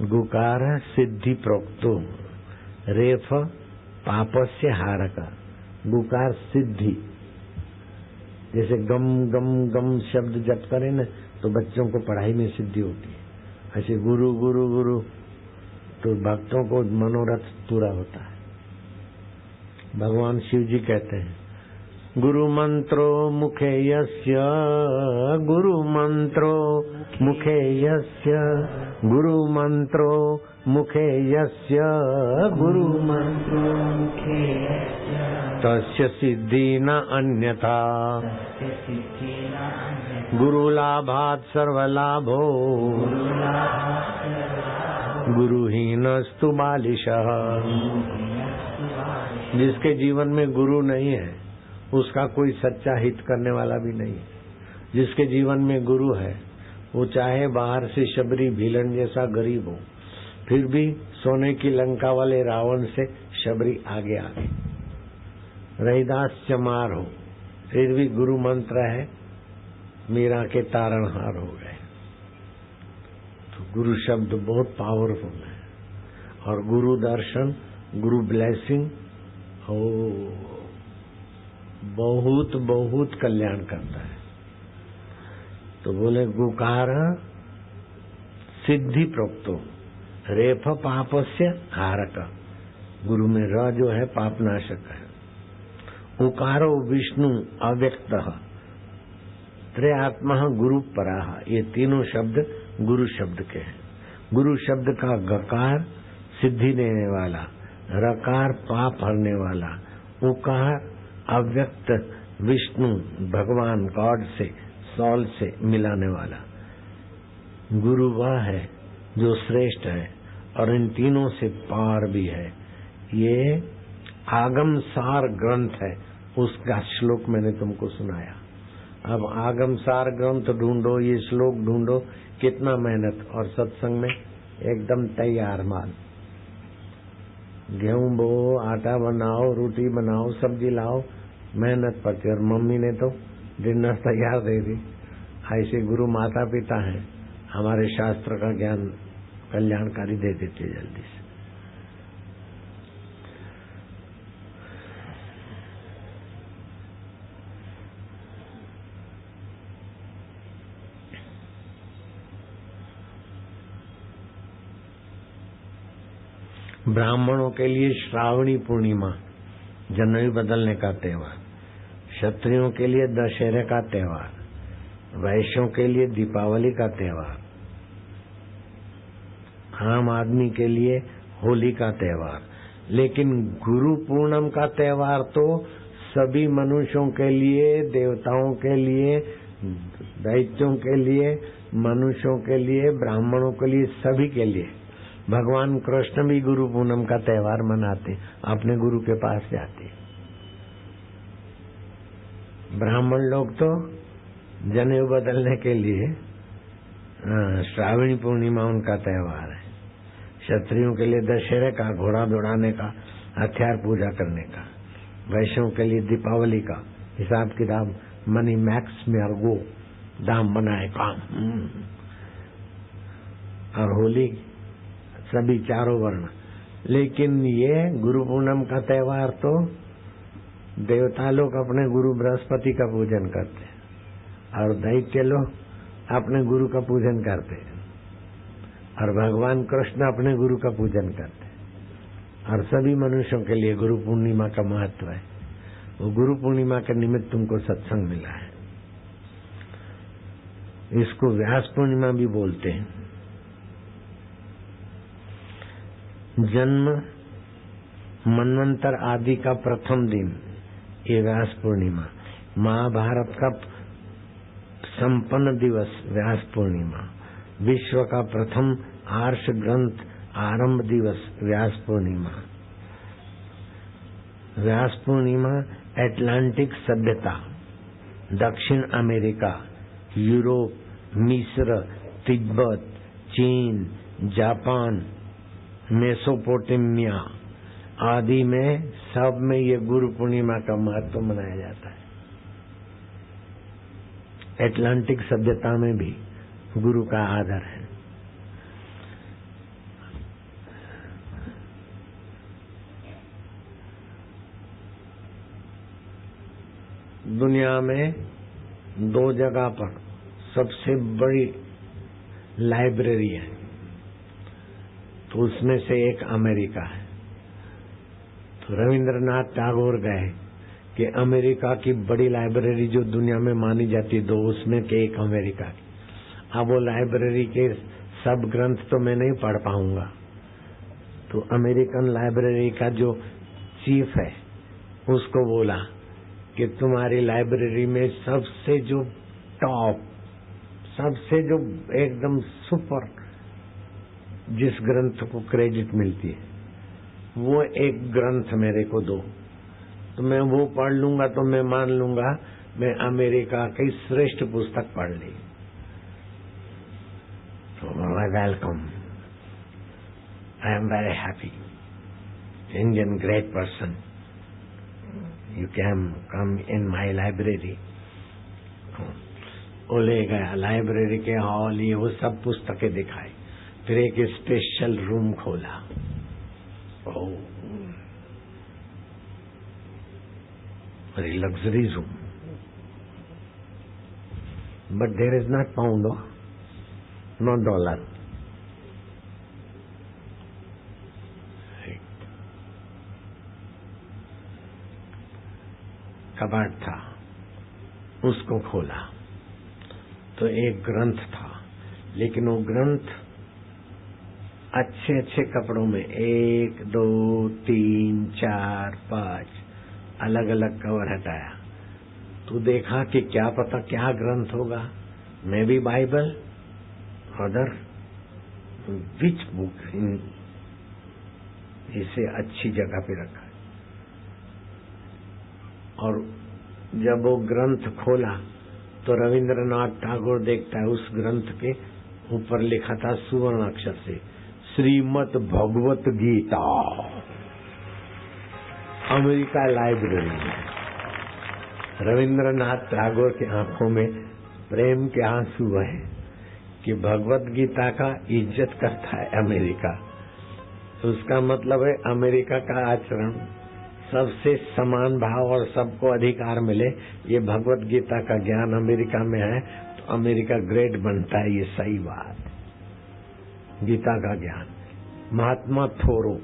गुकार सिद्धि प्रोक्तो रेफ पापस्य हारक। गुकार सिद्धि, जैसे गम गम गम शब्द जप करें न, तो बच्चों को पढ़ाई में सिद्धि होती है। ऐसे गुरु गुरु गुरु, तो भक्तों को मनोरथ पूरा होता है। भगवान शिव जी कहते हैं, गुरु मंत्रो मुखे यस्य, गुरु मंत्रो मुखे यस्य, गुरु मंत्रो मुखे यस्य, गुरु मंत्रो मुखे यस्य, तस्य सिद्धि न अन्यथा, गुरु लाभात् सर्वलाभो, गुरुहीनस्तु बालिशः। जिसके जीवन में गुरु नहीं है, उसका कोई सच्चा हित करने वाला भी नहीं है। जिसके जीवन में गुरु है, वो चाहे बाहर से शबरी भीलन जैसा गरीब हो, फिर भी सोने की लंका वाले रावण से शबरी आगे आगे, रहीदास चमार हो, फिर भी गुरु मंत्र है, मीरा के तारणहार हो गए। तो गुरु शब्द बहुत पावरफुल है, और गुरु दर्शन, गुरु ब्लेसिंग बहुत बहुत कल्याण करता है। तो बोले गुकार सिद्धि प्रोक्तो रेफ पापस्य हारक। गुरु में र जो है पापनाशक है। उकारो विष्णु अव्यक्त त्रयात्मा गुरु पराह। ये तीनों शब्द गुरु शब्द के हैं। गुरु शब्द का गकार सिद्धि देने वाला, रकार पाप हरने वाला, उकार अव्यक्त विष्णु भगवान गॉड से सॉल से मिलाने वाला। गुरु वह है जो श्रेष्ठ है और इन तीनों से पार भी है। ये आगम सार ग्रंथ है, उसका श्लोक मैंने तुमको सुनाया। अब आगम सार ग्रंथ ढूंढो, ये श्लोक ढूंढो, कितना मेहनत। और सत्संग में एकदम तैयार माल, गेहूं बो, आटा बनाओ, रोटी बनाओ, सब्जी लाओ, मेहनत पड़ती। और मम्मी ने तो डिनर तैयार दे दी। ऐसे गुरु माता पिता हैं, हमारे शास्त्र का ज्ञान कल्याणकारी दे देते जल्दी से। ब्राह्मणों के लिए श्रावणी पूर्णिमा जनेऊ बदलने का त्योहार, क्षत्रियों के लिए दशहरे का त्योहार, वैश्यों के लिए दीपावली का त्योहार, आम आदमी के लिए होली का त्योहार। लेकिन गुरु पूर्णम का त्योहार तो सभी मनुष्यों के लिए, देवताओं के लिए, दैत्यों के लिए, मनुष्यों के लिए, ब्राह्मणों के लिए, सभी के लिए। भगवान कृष्ण भी गुरु पूनम का त्योहार मनाते, अपने गुरु के पास जाते। ब्राह्मण लोग तो जनेऊ बदलने के लिए, श्रावणी पूर्णिमा उनका त्योहार है। क्षत्रियों के लिए दशहरे का, घोड़ा दौड़ाने का, हथियार पूजा करने का। वैश्यों के लिए दीपावली का, हिसाब किताब, मनी मैक्स में गो, दाम बनाए काम। और होली सभी चारों वर्ण। लेकिन ये गुरु पूनम का त्योहार तो देवता लोग अपने गुरु बृहस्पति का पूजन करते हैं और दैत्य लोग अपने गुरु का पूजन करते हैं और भगवान कृष्ण अपने गुरु का पूजन करते हैं। और सभी मनुष्यों के लिए गुरु पूर्णिमा का महत्व है। वो गुरु पूर्णिमा के निमित्त तुमको सत्संग मिला है। इसको व्यास पूर्णिमा भी बोलते हैं। जन्म मनवंतर आदि का प्रथम दिन ये व्यास पूर्णिमा, महाभारत का संपन्न दिवस व्यास पूर्णिमा, विश्व का प्रथम आर्ष ग्रंथ आरंभ दिवस व्यास पूर्णिमा। व्यास पूर्णिमा एटलांटिक सभ्यता, दक्षिण अमेरिका, यूरोप, मिस्र, तिब्बत, चीन, जापान, मेसोपोटामिया आदि में सब में ये गुरु पूर्णिमा का महत्व मनाया जाता है। एटलांटिक सभ्यता में भी गुरु का आदर है। दुनिया में दो जगह पर सबसे बड़ी लाइब्रेरी है, तो उसमें से एक अमेरिका है। तो रविंद्रनाथ टैगोर गए कि अमेरिका की बड़ी लाइब्रेरी जो दुनिया में मानी जाती है, दो उसमें के एक अमेरिका की। अब वो लाइब्रेरी के सब ग्रंथ तो मैं नहीं पढ़ पाऊंगा, तो अमेरिकन लाइब्रेरी का जो चीफ है उसको बोला कि तुम्हारी लाइब्रेरी में सबसे जो टॉप, सबसे जो एकदम सुपर जिस ग्रंथ को क्रेडिट मिलती है वो एक ग्रंथ मेरे को दो, तो मैं वो पढ़ लूंगा, तो मैं मान लूंगा मैं अमेरिका की श्रेष्ठ पुस्तक पढ़ ली। तो welcome, I am very happy, Indian great person, you can come in my library. वो ले गया लाइब्रेरी के हॉल, ये वो सब पुस्तकें दिखाई, फिर एक स्पेशल रूम खोला। Very luxury room, but there is not pound, not dollar. कबाड़ था, उसको खोला तो एक ग्रंथ था, लेकिन वो ग्रंथ अच्छे अच्छे कपड़ों में 1, 2, 3, 4, 5 अलग अलग कवर हटाया तो देखा कि क्या पता क्या ग्रंथ होगा, may be Bible, other which book इसे अच्छी जगह पे रखा। और जब वो ग्रंथ खोला तो रविंद्रनाथ टैगोर देखता है, उस ग्रंथ के ऊपर लिखा था सुवर्ण अक्षर से, श्रीमद् भगवत गीता। अमेरिका लाइब्रेरी में रविंद्रनाथ टैगोर की आंखों में प्रेम के आंसू है कि भगवत गीता का इज्जत करता है अमेरिका। तो उसका मतलब है अमेरिका का आचरण सबसे समान भाव और सबको अधिकार मिले, ये भगवत गीता का ज्ञान अमेरिका में है तो अमेरिका ग्रेट बनता है। ये सही बात, गीता का ज्ञान। महात्मा थोरो,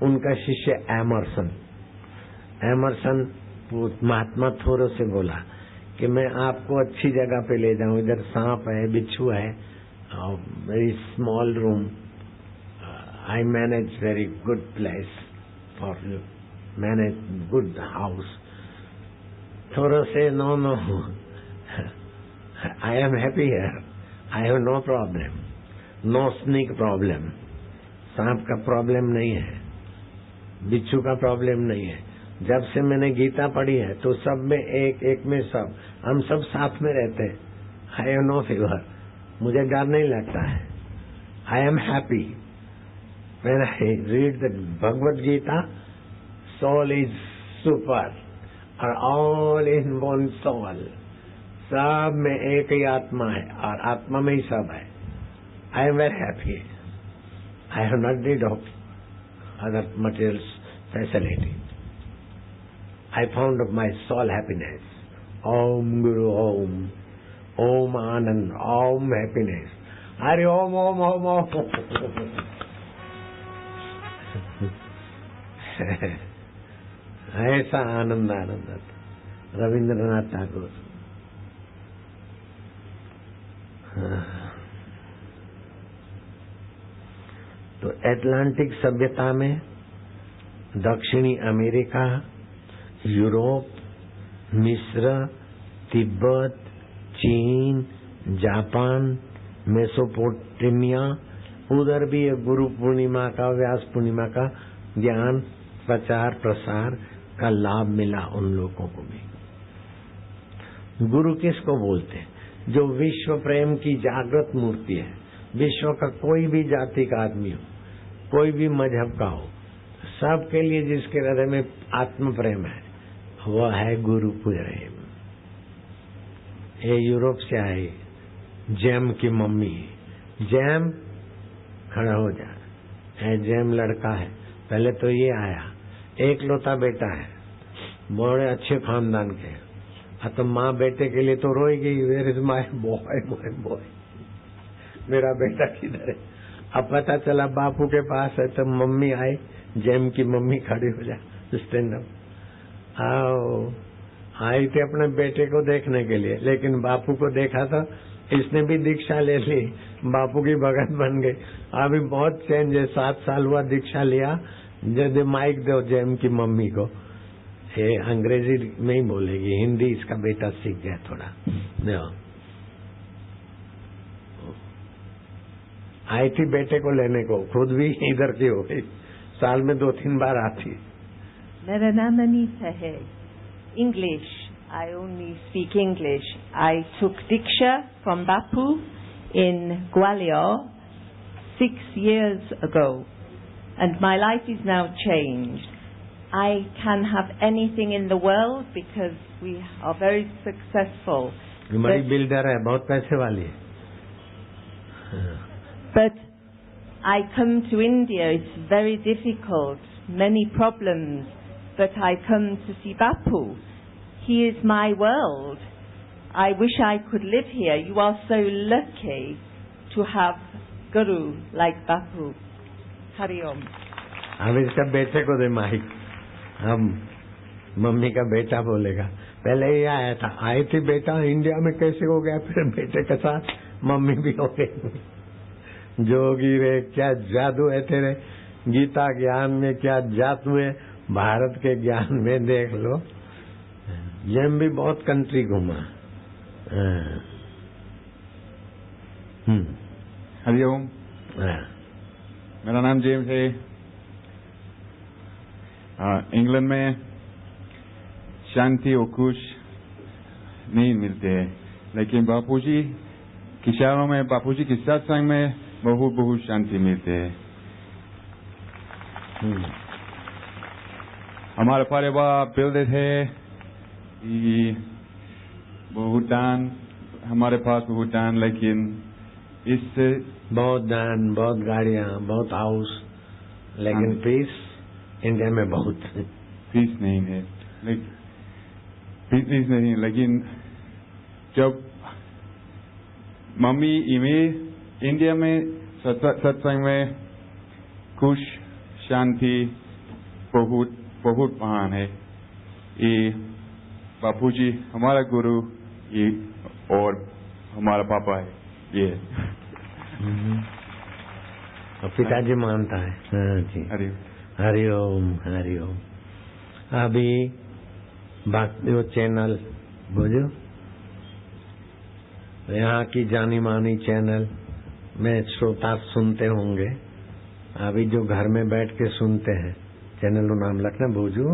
उनका शिष्य एमरसन महात्मा थोरो से बोला कि मैं आपको अच्छी जगह पे ले जाऊं, इधर सांप है, बिच्छू है, very small room, I manage very good place for you, manage good house. थोरो से no I am happy here, I have no problem, no snake problem. सांप का प्रॉब्लम नहीं है, बिच्छू का प्रॉब्लम नहीं है। जब से मैंने गीता पढ़ी है तो सब में एक में सब, हम सब साथ में रहते हैं। आई हैव नो फीवर, मुझे डर नहीं लगता है। I am happy when I read the Bhagavad Gita. Soul is super और ऑल इन वन सोल, सब में एक ही आत्मा है और आत्मा में ही सब है। I am very happy, I have not need of other materials facility. I found of my soul happiness. Om Guru Om, Om Anand, Om happiness. Hari Om Om Om Om. ऐसा आनंद आनंद रविंद्रनाथ टैगोर। तो एटलांटिक सभ्यता में दक्षिणी America, Europe, मिस्र, तिब्बत, चीन, Japan, Mesopotamia, उधर भी गुरु पूर्णिमा का, व्यास पूर्णिमा का ज्ञान प्रचार प्रसार का लाभ मिला उन लोगों को भी। गुरु किसको बोलते हैं? जो विश्व प्रेम की जागृत मूर्ति है। विश्व का कोई भी जाति का आदमी हो, कोई भी मजहब का हो, सबके लिए जिसके हृदय में आत्म प्रेम है वह है गुरु प्रेम। ये यूरोप से आई जैम की मम्मी, जैम खड़ा हो जा, है जैम लड़का है, पहले तो ये आया, एक लौता बेटा है, बड़े अच्छे खानदान के। तो माँ बेटे के लिए तो रोएगी, where is my boy, my boy, मेरा बेटा किधर है। अब पता चला बापू के पास है, तो मम्मी आई, जैम की मम्मी खड़ी हो जा, स्टैंड अप। आओ, आई थी अपने बेटे को देखने के लिए, लेकिन बापू को देखा तो इसने भी दीक्षा ले ली, बापू की भगत बन गई। अभी बहुत चेंज है, 7 साल हुआ दीक्षा लिया। जब माइक दो जैम की मम्मी को, ये अंग्रेजी में ही बोलेगी, हिंदी इसका बेटा सीख गया थोड़ा। देखो, आई थी बेटे को लेने को, खुद भी इधर की हो गई, साल में 2-3 बार आती। मेरा नाम अनीता है। English, I only speak English. I took Diksha from Bapu in Gwalior 6 years ago, and my life is now changed. I can have anything in the world because we are very successful. हमारी builder है, बहुत पैसे वाली है। But I come to India, it's very difficult, many problems, but I come to see Bapu. He is my world. I wish I could live here. You are so lucky to have Guru like Bapu. Hari Om. अब इसका बेटे को दे mic, हम mummy का बेटा बोलेगा। पहले ये आया था, आई थी बेटा इंडिया में कैसे हो गया, फिर बेटे के साथ मम्मी भी हो गई। जोगी रे, क्या जादू है तेरे, गीता ज्ञान में क्या जादू है, भारत के ज्ञान में देख लो। जैम भी बहुत कंट्री घूमा। हरिओम। मेरा नाम जेम्स है। इंग्लैंड में शांति और खुश नहीं मिलते हैं, लेकिन बापूजी के शहरों में, बापूजी के सत्संग में बहुत बहुत शांति मिलते है। हमारा परिवार बिल्डर है, बहुत दान, हमारे पास बहुत दान, लेकिन इससे बहुत दान, बहुत गाड़ियां, बहुत हाउस, लेकिन पीस इंडिया में बहुत पीस नहीं है। पीस नहीं, लेकिन जब मम्मी इमेज इंडिया में सत्संग में खुश शांति बहुत बहुत महान है। ये बापूजी हमारा गुरु, ये और हमारा पापा है ये। और पिताजी मानता है। हाँ जी। हरिओम हरिओम। अभी भक्ति चैनल बुझो, यहाँ की जानी मानी चैनल में श्रोता सुनते होंगे। अभी जो घर में बैठ के सुनते हैं, चैनल नाम रखना बुझो।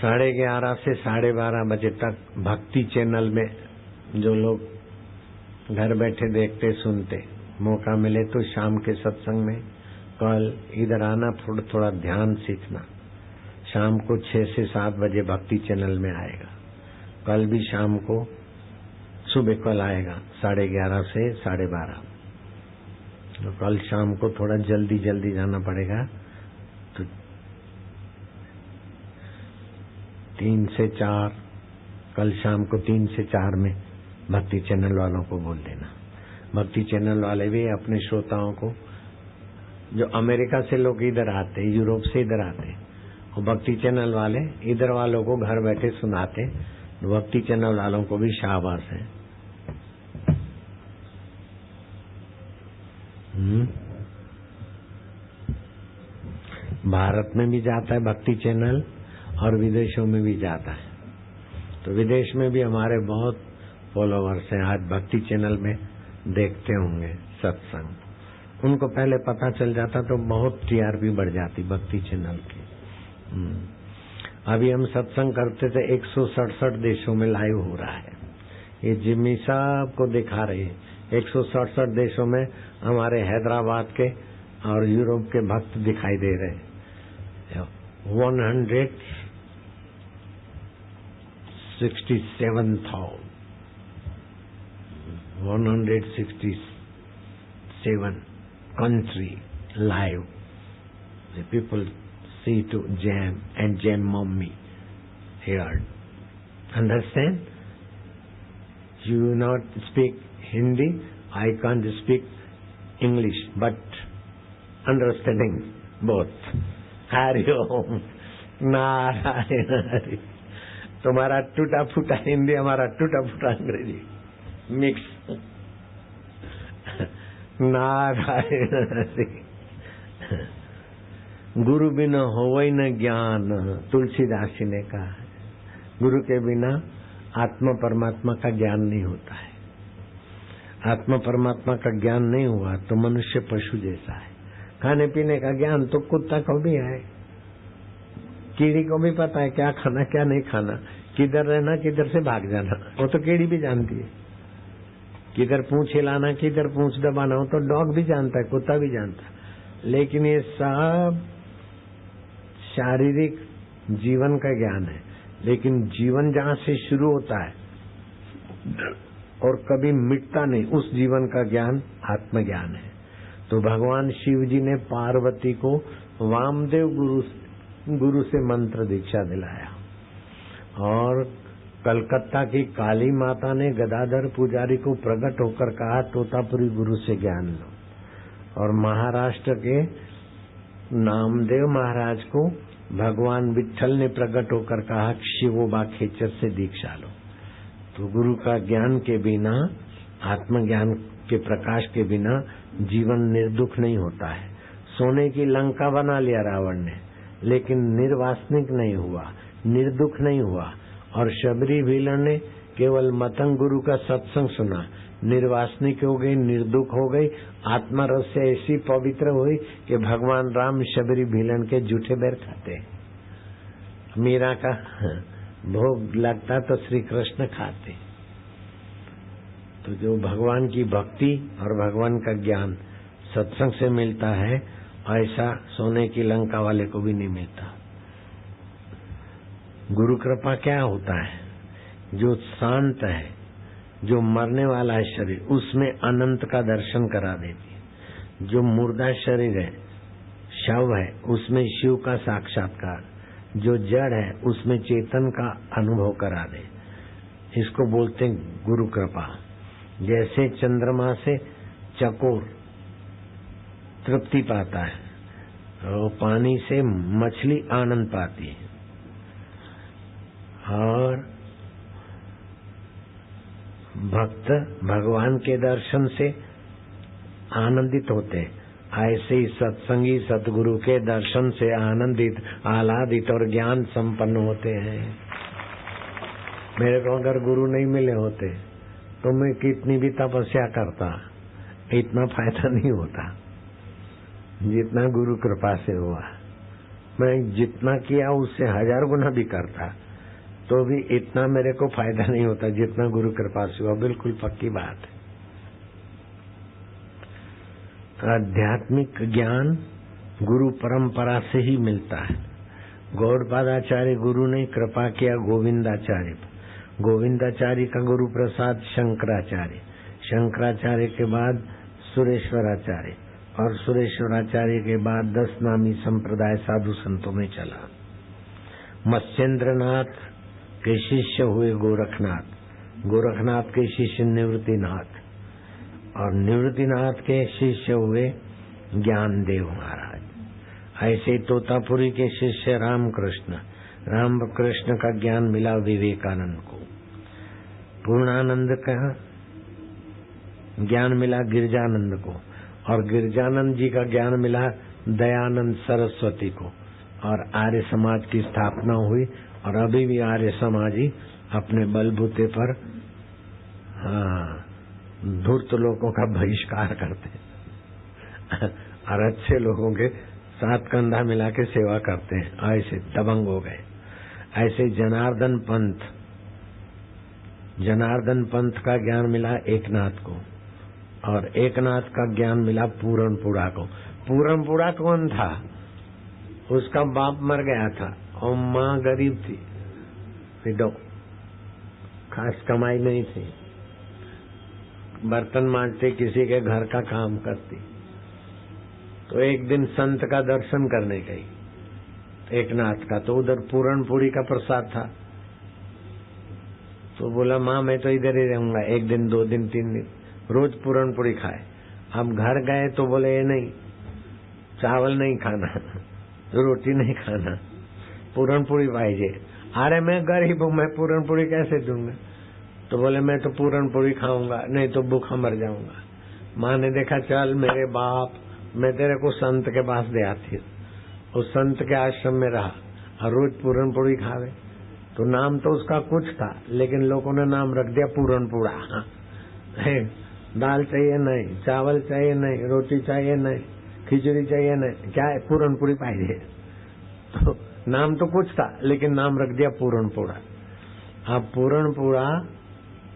11:30 से 12:30 बजे तक भक्ति चैनल में जो लोग घर बैठे देखते सुनते, मौका मिले तो शाम के सत्संग में कल इधर आना, थोड़ा थोड़ा ध्यान सीखना। शाम को 6 से 7 बजे भक्ति चैनल में आएगा। कल भी शाम को, सुबह कल आएगा 11:30 से 12:30। तो कल शाम को थोड़ा जल्दी जल्दी जाना पड़ेगा, तो 3 से 4, कल शाम को 3 से 4 में भक्ति चैनल वालों को बोल देना। भक्ति चैनल वाले भी अपने श्रोताओं को, जो अमेरिका से लोग इधर आते, यूरोप से इधर आते, और भक्ति चैनल वाले इधर वालों को घर बैठे सुनाते, भक्ति चैनल वालों को भी शाबाश है। भारत में भी जाता है भक्ति चैनल और विदेशों में भी जाता है। तो विदेश में भी हमारे बहुत फॉलोवर्स हैं, आज भक्ति चैनल में देखते होंगे सत्संग। उनको पहले पता चल जाता तो बहुत टीआरपी बढ़ जाती भक्ति चैनल की। अभी हम सत्संग करते थे, 167 देशों में लाइव हो रहा है। ये जिम्मी साहब को दिखा रहे हैं, 167 देशों में हमारे हैदराबाद के और यूरोप के भक्त दिखाई दे रहे हैं। 167 country live. The people see to Jam and Jam Mommy here. Understand? You not speak Hindi, I can't speak English, but understanding both. Hari Om, Narayan Hari. तुम्हारा टूटा फूटा हिंदी, हमारा टूटा फूटा अंग्रेजी मिक्स। नारायण हरि। गुरु बिना होवै न ज्ञान, तुलसीदास जी ने कहा है। गुरु के बिना आत्मा परमात्मा का ज्ञान नहीं होता है। आत्मा परमात्मा का ज्ञान नहीं हुआ तो मनुष्य पशु जैसा है। खाने पीने का ज्ञान तो कुत्ता को भी है, कीड़ी को भी पता है क्या खाना क्या नहीं खाना, किधर रहना किधर से भाग जाना, वो तो कीड़ी भी जानती है। किधर पूंछ हिलाना किधर पूंछ दबाना, वो तो डॉग भी जानता है, कुत्ता भी जानता है। लेकिन ये सब शारीरिक जीवन का ज्ञान है। लेकिन जीवन जहाँ से शुरू होता है और कभी मिटता नहीं, उस जीवन का ज्ञान आत्मज्ञान है। तो भगवान शिव जी ने पार्वती को वामदेव गुरु से मंत्र दीक्षा दिलाया, और कलकत्ता की काली माता ने गदाधर पुजारी को प्रकट होकर कहा तोतापुरी गुरु से ज्ञान लो, और महाराष्ट्र के नामदेव महाराज को भगवान विट्ठल ने प्रकट होकर कहा शिवोबा खेचर से दीक्षा लो। तो गुरु का ज्ञान के बिना, आत्मज्ञान के प्रकाश के बिना जीवन निर्दुख नहीं होता है, सोने की लंका बना लिया रावण ने, लेकिन निर्वासनिक नहीं हुआ, निर्दुख नहीं हुआ। और शबरी भीलन ने केवल मतंग गुरु का सत्संग सुना, निर्वासनिक हो गई, निर्दुख हो गई, आत्मा रस से ऐसी पवित्र हुई कि भगवान राम शबरी भीलन के जूठे बैर खाते। मीरा का भोग लगता तो श्री कृष्ण खाते। तो जो भगवान की भक्ति और भगवान का ज्ञान सत्संग से मिलता है, ऐसा सोने की लंका वाले को भी नहीं मिलता। गुरु कृपा क्या होता है? जो शांत है, जो मरने वाला है शरीर, उसमें अनंत का दर्शन करा देती है। जो मुर्दा शरीर है, शव है, उसमें शिव का साक्षात्कार। जो जड़ है, उसमें चेतन का अनुभव करा दे, इसको बोलते हैं गुरु कृपा। जैसे चंद्रमा से चकोर तृप्ति पाता है और पानी से मछली आनंद पाती है, और भक्त भगवान के दर्शन से आनंदित होते हैं, ऐसे ही सत्संगी सतगुरु के दर्शन से आनंदित, आह्लादित और ज्ञान संपन्न होते हैं। मेरे को अगर गुरु नहीं मिले होते तो मैं कितनी भी तपस्या करता, इतना फायदा नहीं होता जितना गुरु कृपा से हुआ। मैं जितना किया उससे 1000 गुना भी करता तो भी इतना मेरे को फायदा नहीं होता जितना गुरु कृपा से हुआ। बिल्कुल पक्की बात है। आध्यात्मिक ज्ञान गुरु परंपरा से ही मिलता है। गौड़पादाचार्य गुरु ने कृपा किया गोविंदाचार्य, गोविंदाचार्य का गुरु प्रसाद शंकराचार्य, शंकराचार्य के बाद सुरेश्वराचार्य, और सुरेश्वराचार्य के बाद 10 नामी संप्रदाय साधु संतों में चला। मत्स्येंद्रनाथ के शिष्य हुए गोरखनाथ, गोरखनाथ के शिष्य निवृत्तिनाथ, और निवृत्तिनाथ के शिष्य हुए ज्ञानदेव महाराज। ऐसे तोतापुरी के शिष्य रामकृष्ण, रामकृष्ण का ज्ञान मिला विवेकानंद को। पूर्णानंद का ज्ञान मिला गिरजानंद को, और गिरजानंद जी का ज्ञान मिला दयानंद सरस्वती को, और आर्य समाज की स्थापना हुई। और अभी भी आर्य समाज ही अपने बलबूते पर धूर्त लोगों का बहिष्कार करते और अच्छे लोगों के साथ कंधा मिला के सेवा करते हैं। ऐसे दबंग हो गए। ऐसे जनार्दन पंथ का ज्ञान मिला एकनाथ को, और एकनाथ का ज्ञान मिला पूरनपुरा को। पूरनपुरा कौन था? उसका बाप मर गया था और माँ गरीब थी, विडो, खास कमाई नहीं थी, बर्तन मांजते, किसी के घर का काम करती। तो एक दिन संत का दर्शन करने गई एकनाथ का, तो उधर पूरनपुरी का प्रसाद था। तो बोला माँ मैं तो इधर ही रहूंगा, 1 दिन 2 दिन 3 दिन, रोज पूरनपुरी खाए। अब घर गए तो बोले ये नहीं, चावल नहीं खाना, रोटी नहीं खाना, पूरनपुरी पाइजे। अरे मैं गरीब हूँ, मैं पूरनपुरी कैसे दूंगा? तो बोले मैं तो पूरनपुरी खाऊंगा, नहीं तो भूखा मर जाऊंगा। माँ ने देखा, चल मेरे बाप, मैं तेरे को संत के पास ले आती हूँ। उस संत के आश्रम में रहा और रोज पूरनपुरी खावे। तो नाम तो उसका कुछ था, लेकिन लोगों ने नाम रख दिया पूरनपुरा। दाल चाहिए नहीं, चावल चाहिए नहीं, रोटी चाहिए नहीं, खिचड़ी चाहिए नहीं, क्या है पूरनपुरी पाइजे। तो नाम तो कुछ था, लेकिन नाम रख दिया पूरनपुरा। अब पूरनपुरा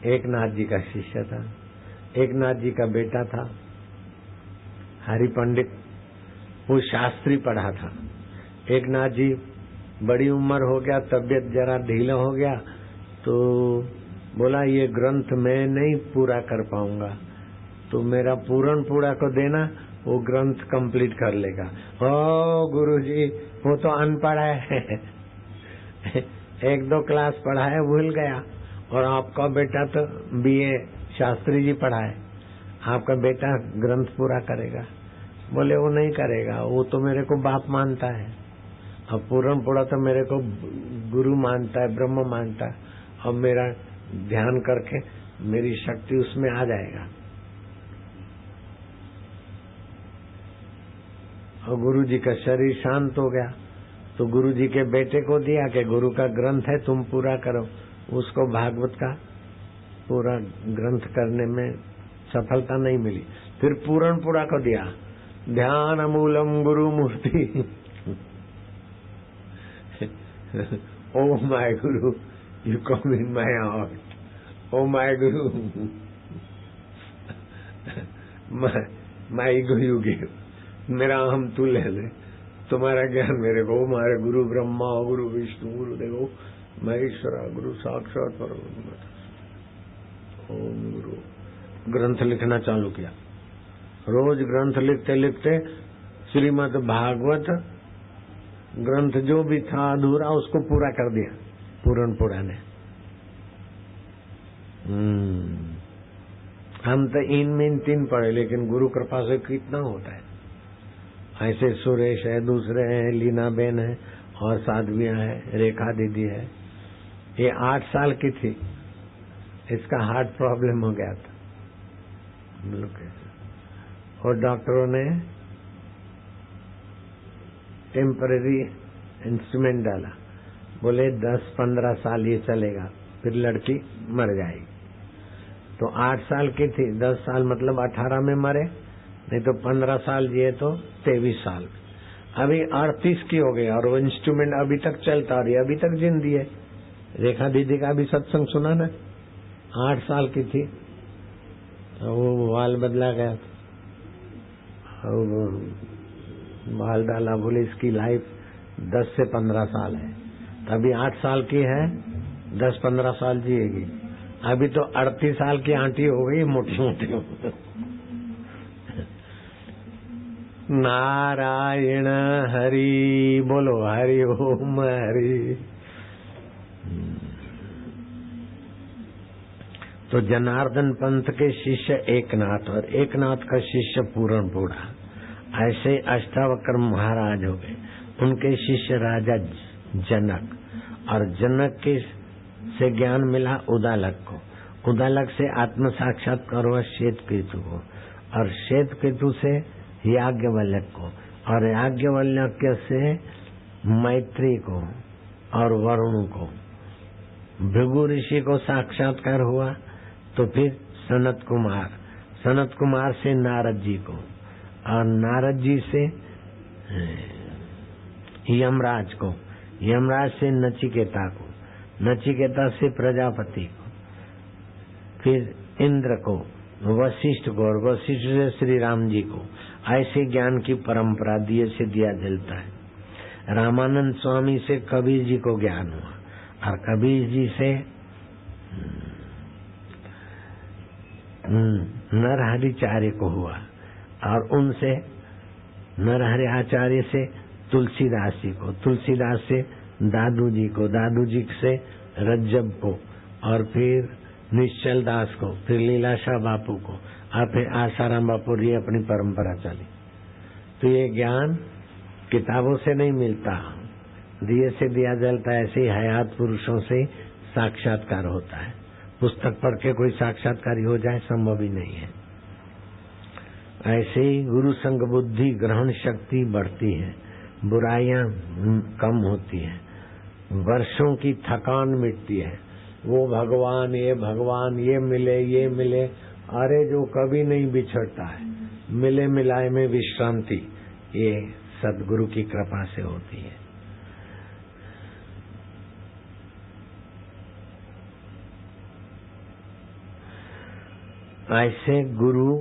एकनाथ जी का शिष्य था, एकनाथ जी का बेटा था हरि पंडित, वो शास्त्री पढ़ा था। एकनाथ जी बड़ी उम्र हो गया, तबीयत जरा ढीला हो गया, तो बोला ये ग्रंथ मैं नहीं पूरा कर पाऊंगा, तो मेरा पूरनपुरा को देना, वो ग्रंथ कंप्लीट कर लेगा। ओ गुरुजी, वो तो अनपढ़ है, 1-2 क्लास पढ़ा है, भूल गया। और आपका बेटा तो BA शास्त्री जी पढ़ा है, आपका बेटा ग्रंथ पूरा करेगा। बोले वो नहीं करेगा, वो तो मेरे को बाप मानता है, अब पूरनपुरा तो मेरे को गुरु मानता है, ब्रह्म मानता है, अब मेरा ध्यान करके मेरी शक्ति उसमें आ जाएगा। और गुरु जी का शरीर शांत हो गया तो गुरु जी के बेटे को दिया कि गुरु का ग्रंथ है तुम पूरा करो। उसको भागवत का पूरा ग्रंथ करने में सफलता नहीं मिली। फिर पूरण पूरा को दिया, ध्यान मूलम गुरु मूर्ति। Oh my Guru, you come in my heart. Oh my Guru, my ego you give. मेरा हम तू ले ले, तुम्हारा ज्ञान मेरे को। हमारे गुरु ब्रह्मा, गुरु विष्णु, गुरु देवो महेश्वरा, गुरु साक्षात परब्रह्म। ओम गुरु। ग्रंथ लिखना चालू किया। रोज ग्रंथ लिखते लिखते श्रीमद् भागवत ग्रंथ जो भी था अधूरा उसको पूरा कर दिया पूरण पुरा ने। हम तो इन तीन पढ़े, लेकिन गुरु कृपा से कितना होता है। ऐसे सुरेश है, दूसरे हैं, लीना बेन है और साध्वियां है, रेखा दीदी है। ये 8 साल की थी, इसका हार्ट प्रॉब्लम हो गया था। और डॉक्टरों ने टेम्पररी इंस्ट्रूमेंट डाला, बोले 10-15 साल ये चलेगा, फिर लड़की मर जाएगी। तो 8 साल की थी, 10 साल मतलब 18 में मरे, नहीं तो 15 साल जिए तो 23 साल। अभी 38 की हो गई और वो इंस्ट्रूमेंट अभी तक चलता रही, अभी तक जिंदी है। रेखा दीदी का भी सत्संग सुना ना, 8 साल की थी, वो बाल बदला गया, और बाल डाला, बोले इसकी लाइफ 10 से 15 साल है। तभी 8 साल की है, 10-15 साल जिएगी। अभी तो 38 साल की आंटी हो गई, मोटी मोटी। नारायण हरि बोलो, हरि ओम हरि। तो जनार्दन पंथ के शिष्य एकनाथ और एकनाथ का शिष्य पूरण पूरा, ऐसे अष्टावक्र महाराज हो गए। उनके शिष्य राजा जनक, और जनक के से ज्ञान मिला उदालक को, उदालक से आत्म साक्षात्कार हुआ श्वेतकेतु को, और श्वेतकेतु से याज्ञवल्क्य को, और याज्ञवल्क्य से मैत्री को और वरुण को। भृगु ऋषि को साक्षात्कार हुआ तो फिर सनत कुमार, सनत कुमार से नारद जी को, और नारद जी से यमराज को, यमराज से नचिकेता को, नचिकेता से प्रजापति को, फिर इंद्र को, वशिष्ठ को, और वशिष्ठ से श्री राम जी को। ऐसे ज्ञान की परंपरा दिए से दिया जलता है। रामानंद स्वामी से कबीर जी को ज्ञान हुआ, और कबीर जी से नरहरिचार्य को हुआ, और उनसे नरहरि आचार्य से तुलसीदास जी को, तुलसीदास से दादू जी को, दादू जी से रज्जब को, और फिर निश्चल दास को, फिर लीलाशाह बापू को, और फिर आसाराम बापू। ये अपनी परंपरा चली। तो ये ज्ञान किताबों से नहीं मिलता, दिए से दिया जलता। ऐसे ही हयात पुरुषों से साक्षात्कार होता है। पुस्तक पढ़ के कोई साक्षात्कारी हो जाए संभव ही नहीं है। ऐसे ही गुरु संग बुद्धि ग्रहण शक्ति बढ़ती है, बुराइयां कम होती है, वर्षों की थकान मिटती है। वो भगवान ये मिले, अरे जो कभी नहीं बिछड़ता है, मिले मिलाए में विश्रांति, ये सदगुरु की कृपा से होती है। ऐसे गुरु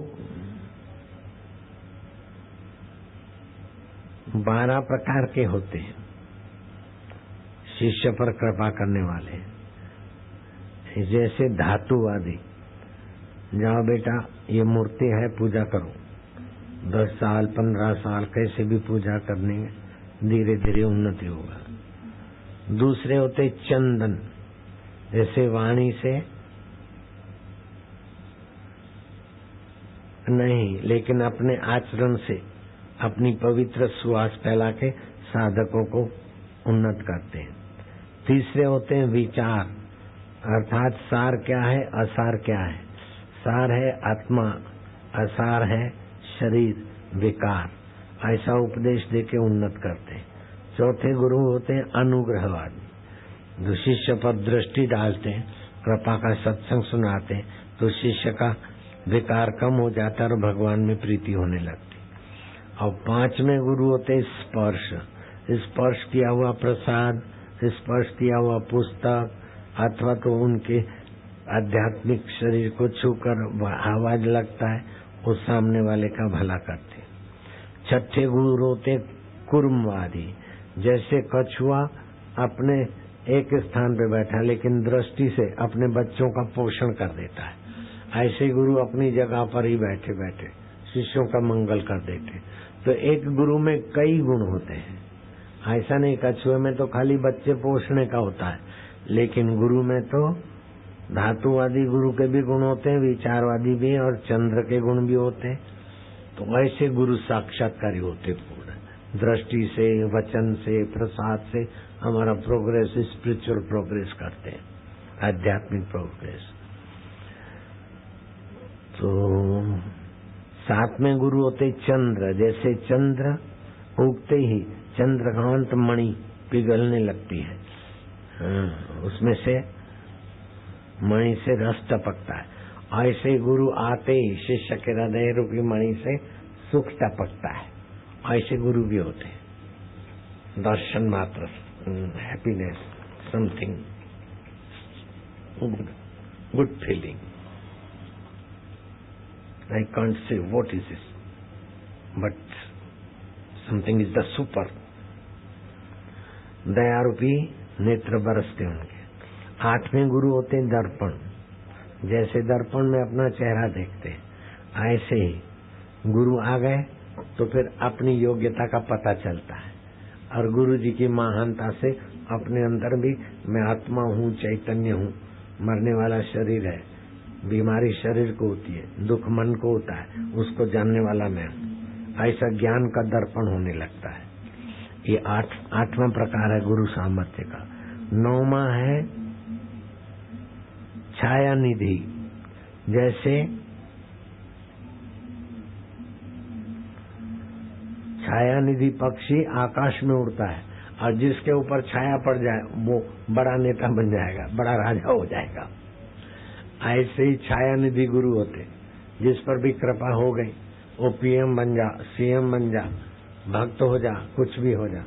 12 प्रकार के होते हैं, शिष्य पर कृपा करने वाले। जैसे धातुवादी, जाओ बेटा ये मूर्ति है, पूजा करो, 10 साल 15 साल कैसे भी पूजा करने में धीरे धीरे उन्नति होगा। दूसरे होते चंदन, जैसे वाणी से नहीं, लेकिन अपने आचरण से अपनी पवित्र सुवास फैला के साधकों को उन्नत करते हैं। तीसरे होते हैं विचार, अर्थात सार क्या है, असार क्या है। सार है आत्मा, असार है शरीर विकार, ऐसा उपदेश देके उन्नत करते हैं। चौथे गुरु होते हैं अनुग्रहवादी, जो शिष्य पर दृष्टि डालते हैं, कृपा का सत्संग सुनाते हैं, तो शिष्य का विकार कम हो जाता है और भगवान में प्रीति होने लगती। और पांचवें गुरु होते हैं स्पर्श, स्पर्श किया हुआ प्रसाद, स्पर्श किया हुआ पुस्तक अथवा तो उनके आध्यात्मिक शरीर को छूकर आवाज लगता है, वो सामने वाले का भला करते। छठे गुरु होते कुर्मवादी, जैसे कछुआ अपने एक स्थान पे बैठा लेकिन दृष्टि से अपने बच्चों का पोषण कर देता है, ऐसे गुरु अपनी जगह पर ही बैठे बैठे शिष्यों का मंगल कर देते। तो एक गुरु में कई गुण होते हैं, ऐसा नहीं कछुए में तो खाली बच्चे पोषणे का होता है, लेकिन गुरु में तो धातुवादी गुरु के भी गुण होते हैं, विचारवादी भी और चंद्र के गुण भी होते हैं। तो ऐसे गुरु साक्षात्कारी होते पूर्ण, दृष्टि से, वचन से, प्रसाद से हमारा प्रोग्रेस, स्पिरिचुअल प्रोग्रेस करते हैं, आध्यात्मिक प्रोग्रेस। तो सातवें गुरु होते चंद्र, जैसे चंद्र उगते ही चंद्रकांत मणि पिघलने लगती है, उसमें से मणि से रस टपकता है, ऐसे गुरु आते ही शिष्य के हृदय रूपी मणि से सुख टपकता है। ऐसे गुरु भी होते हैं, दर्शन मात्र, happiness, something good feeling. I can't say what is this, but something is the super. दया रूपी नेत्र बरसते उनके। आठवें गुरु होते हैं दर्पण, जैसे दर्पण में अपना चेहरा देखते हैं, ऐसे ही गुरु आ गए तो फिर अपनी योग्यता का पता चलता है, और गुरु जी की महानता से अपने अंदर भी मैं आत्मा हूँ, चैतन्य हूँ, मरने वाला शरीर है, बीमारी शरीर को होती है, दुख मन को होता है, उसको जानने वाला मैं हूँ, ऐसा ज्ञान का दर्पण होने लगता है। ये आठवां प्रकार है गुरु सामर्थ्य का। नौवां है छाया निधि, जैसे छाया निधि पक्षी आकाश में उड़ता है और जिसके ऊपर छाया पड़ जाए वो बड़ा नेता बन जाएगा, बड़ा राजा हो जाएगा। ऐसे ही छाया निधि गुरु होते, जिस पर भी कृपा हो गई वो पीएम बन जा, सीएम बन जा, भक्त हो जा, कुछ भी हो जा।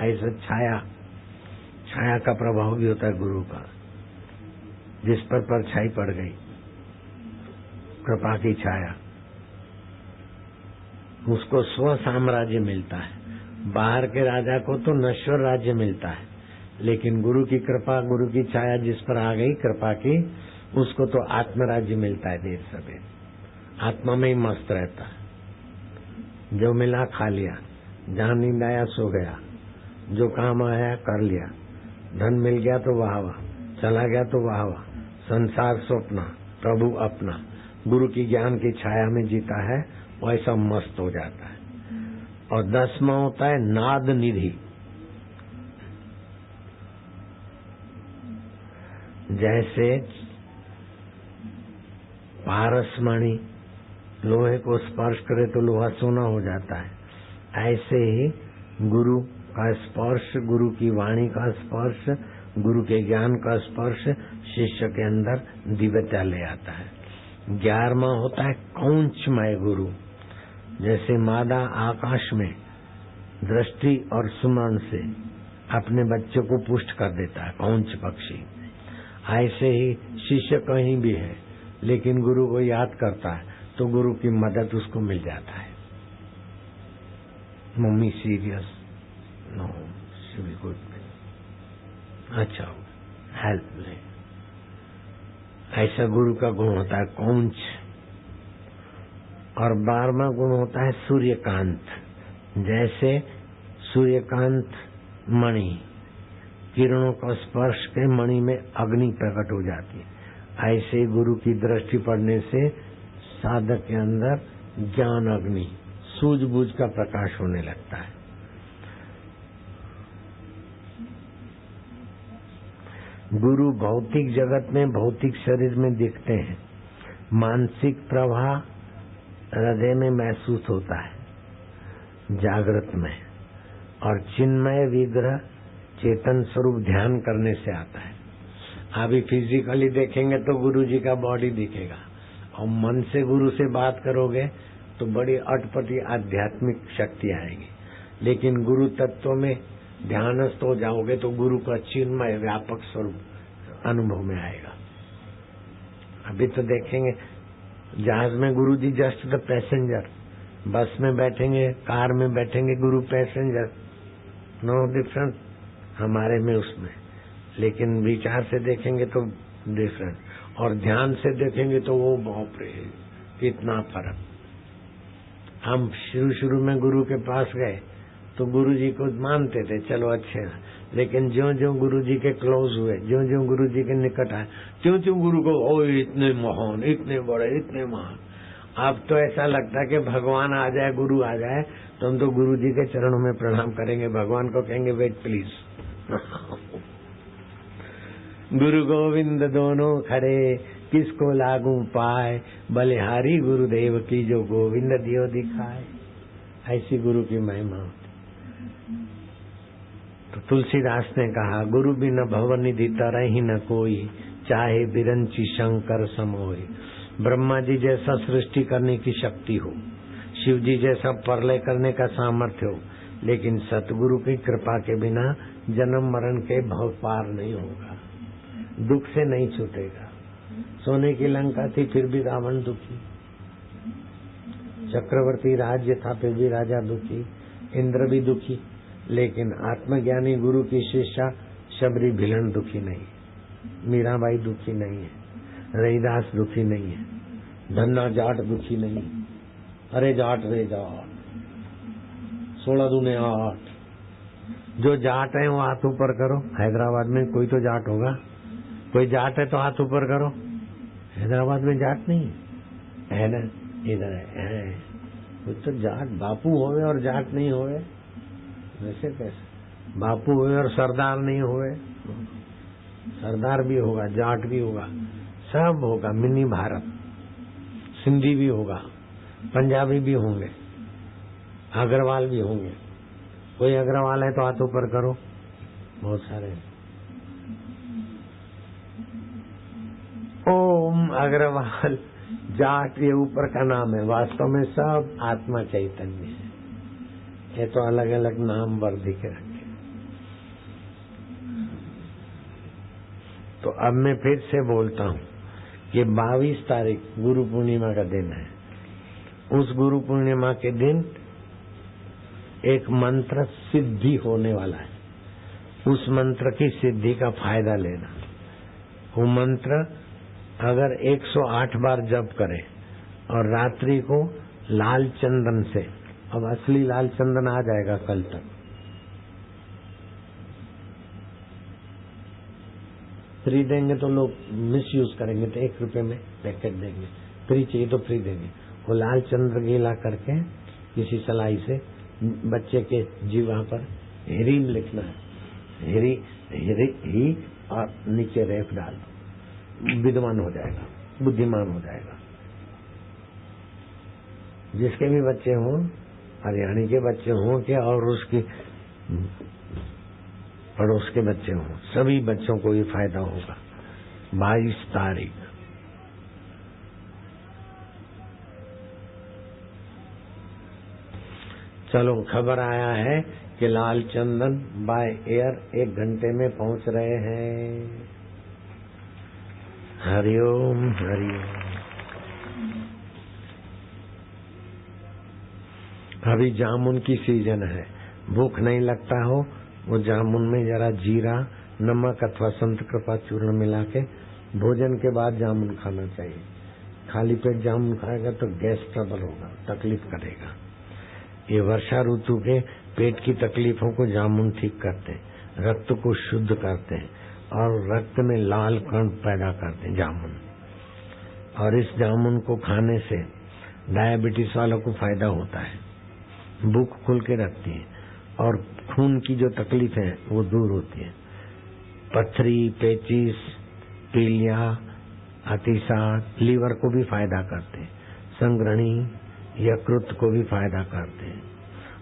ऐसा छाया का प्रभाव भी होता है गुरु का, जिस पर परछाई पड़ गई, कृपा की छाया, उसको स्व साम्राज्य मिलता है। बाहर के राजा को तो नश्वर राज्य मिलता है, लेकिन गुरु की कृपा, गुरु की छाया जिस पर आ गई कृपा की, उसको तो आत्मराज्य मिलता है देर सवेर, आत्मा में ही मस्त रहता है। जो मिला खा लिया, जहाँ नींद आया सो गया, जो काम आया कर लिया, धन मिल गया तो वाह वाह, चला गया तो वाह वाह, संसार स्वप्न प्रभु अपना। गुरु की ज्ञान की छाया में जीता है वो ऐसा मस्त हो जाता है। और 10वां होता है नाद निधि, जैसे पारसमणि लोहे को स्पर्श करे तो लोहा सोना हो जाता है, ऐसे ही गुरु का स्पर्श, गुरु की वाणी का स्पर्श, गुरु के ज्ञान का स्पर्श शिष्य के अंदर दिव्यता ले आता है। 11वां होता है कौंचमय गुरु, जैसे मादा आकाश में दृष्टि और सुमन से अपने बच्चे को पुष्ट कर देता है, कौंच पक्षी। ऐसे ही शिष्य कहीं भी है लेकिन गुरु को याद करता है तो गुरु की मदद उसको मिल जाता है। Mummy serious, no she be good, अच्छा हेल्प ले, ऐसा गुरु का गुण होता है कौंच। और 12वां गुण होता है सूर्यकांत, जैसे सूर्यकांत मणि, किरणों का स्पर्श के मणि में अग्नि प्रकट हो जाती है, ऐसे गुरु की दृष्टि पड़ने से साधक के अंदर ज्ञान अग्नि, सूझबूझ का प्रकाश होने लगता है। गुरु भौतिक जगत में, भौतिक शरीर में दिखते हैं, मानसिक प्रवाह हृदय में महसूस होता है। जागृत में, और चिन्मय विग्रह चेतन स्वरूप ध्यान करने से आता है। अभी फिजिकली देखेंगे तो गुरु जी का बॉडी दिखेगा, और मन से गुरु से बात करोगे तो बड़ी अटपटी आध्यात्मिक शक्ति आएगी। लेकिन गुरु तत्व में ध्यानस्थ हो जाओगे तो गुरु का चिन्मय व्यापक स्वरूप अनुभव में आएगा। अभी तो देखेंगे जहाज में गुरु जी जस्ट द पैसेंजर, बस में बैठेंगे, कार में बैठेंगे, गुरु पैसेंजर, नो डिफरेंस हमारे में उसमें। लेकिन विचार से देखेंगे तो डिफरेंस, और ध्यान से देखेंगे तो वो बाप रे कितना फर्क। हम शुरू में गुरु के पास गए तो गुरु जी को मानते थे, चलो अच्छे हैं, लेकिन ज्यों ज्यों गुरु जी के क्लोज हुए, ज्यों ज्यों गुरु जी के निकट आए, त्यों त्यों गुरु को ओ इतने महान, इतने बड़े, इतने महान। अब तो ऐसा लगता है कि भगवान आ जाए, गुरु आ जाए तो हम तो गुरु जी के चरणों में प्रणाम करेंगे, भगवान को कहेंगे वेट प्लीज। गुरु गोविंद दोनों खड़े, किसको लागू पाए, बलिहारी गुरुदेव की जो गोविंद दियो दिखाए। ऐसी गुरु की महिमा होती। तो तुलसीदास ने कहा, गुरु बिन भवनिधि तरह ही न कोई, चाहे बिरंची शंकर समोई। ब्रह्मा जी जैसा सृष्टि करने की शक्ति हो, शिव जी जैसा प्रलय करने का सामर्थ्य हो, लेकिन सतगुरु की कृपा के बिना जन्म मरण के भव पार नहीं होगा, दुख से नहीं छूटेगा। सोने की लंका थी फिर भी रावण दुखी, चक्रवर्ती राज्य था फिर भी राजा दुखी, इंद्र भी दुखी, लेकिन आत्मज्ञानी गुरु की शिष्या शबरी भिलन दुखी नहीं, मीराबाई दुखी नहीं है, रहीदास दुखी नहीं है, धन्ना जाट दुखी नहीं। अरे जाट रे जाट, 16 दूने 8। जो जाट है वो हाथ ऊपर करो। हैदराबाद में कोई तो जाट होगा, कोई जाट है तो हाथ ऊपर करो। हैदराबाद में जाट नहीं है ना, इधर है कोई तो जाट। बापू होवे और जाट नहीं होवे, वैसे कैसे? बापू होवे और सरदार नहीं होवे, सरदार भी होगा, जाट भी होगा, सब होगा। मिनी भारत, सिंधी भी होगा, पंजाबी भी होंगे, अग्रवाल भी होंगे। कोई अग्रवाल है तो हाथ ऊपर करो, बहुत सारे। ओम अग्रवाल जाट ये ऊपर का नाम है, वास्तव में सब आत्मा चैतन्य है। ये तो अलग अलग नाम वर्दी के रखे। तो अब मैं फिर से बोलता हूँ कि 22 तारीख गुरु पूर्णिमा का दिन है। उस गुरु पूर्णिमा के दिन एक मंत्र सिद्धि होने वाला है। उस मंत्र की सिद्धि का फायदा लेना। वो मंत्र अगर 108 बार जप करे और रात्रि को लाल चंदन से, अब असली लाल चंदन आ जाएगा कल तक, फ्री देंगे तो लोग मिस यूज करेंगे, तो 1 रुपए में पैकेट देंगे, फ्री चाहिए तो फ्री देंगे। वो लाल चंद्र गीला करके किसी सलाई से बच्चे के जीवा पर हीरीम लिखना है, हिरी हिरी ही, और नीचे रेफ डाल दो, विद्वान हो जाएगा, बुद्धिमान हो जाएगा। जिसके भी बच्चे हों, हरियाणी के बच्चे हों क्या और उसकी पड़ोस के बच्चे हों, सभी बच्चों को ये फायदा होगा। 22 तारीख चलो, खबर आया है कि लाल चंदन बाय एयर 1 घंटे में पहुंच रहे हैं। हरिओम हरिओम। अभी जामुन की सीजन है, भूख नहीं लगता हो वो जामुन में जरा जीरा, नमक अथवा संत कृपा चूर्ण मिला के भोजन के बाद जामुन खाना चाहिए। खाली पेट जामुन खाएगा तो गैस ट्रबल होगा, तकलीफ करेगा। ये वर्षा ऋतु के पेट की तकलीफों को जामुन ठीक करते हैं, रक्त को शुद्ध करते हैं और रक्त में लाल कण पैदा करते हैं जामुन। और इस जामुन को खाने से डायबिटीज वालों को फायदा होता है, भूख खुल के रखती है और खून की जो तकलीफ है वो दूर होती है। पथरी, पेचिस, पीलिया, अतिसार, लीवर को भी फायदा करते हैं, संग्रहणी, यकृत को भी फायदा करते हैं।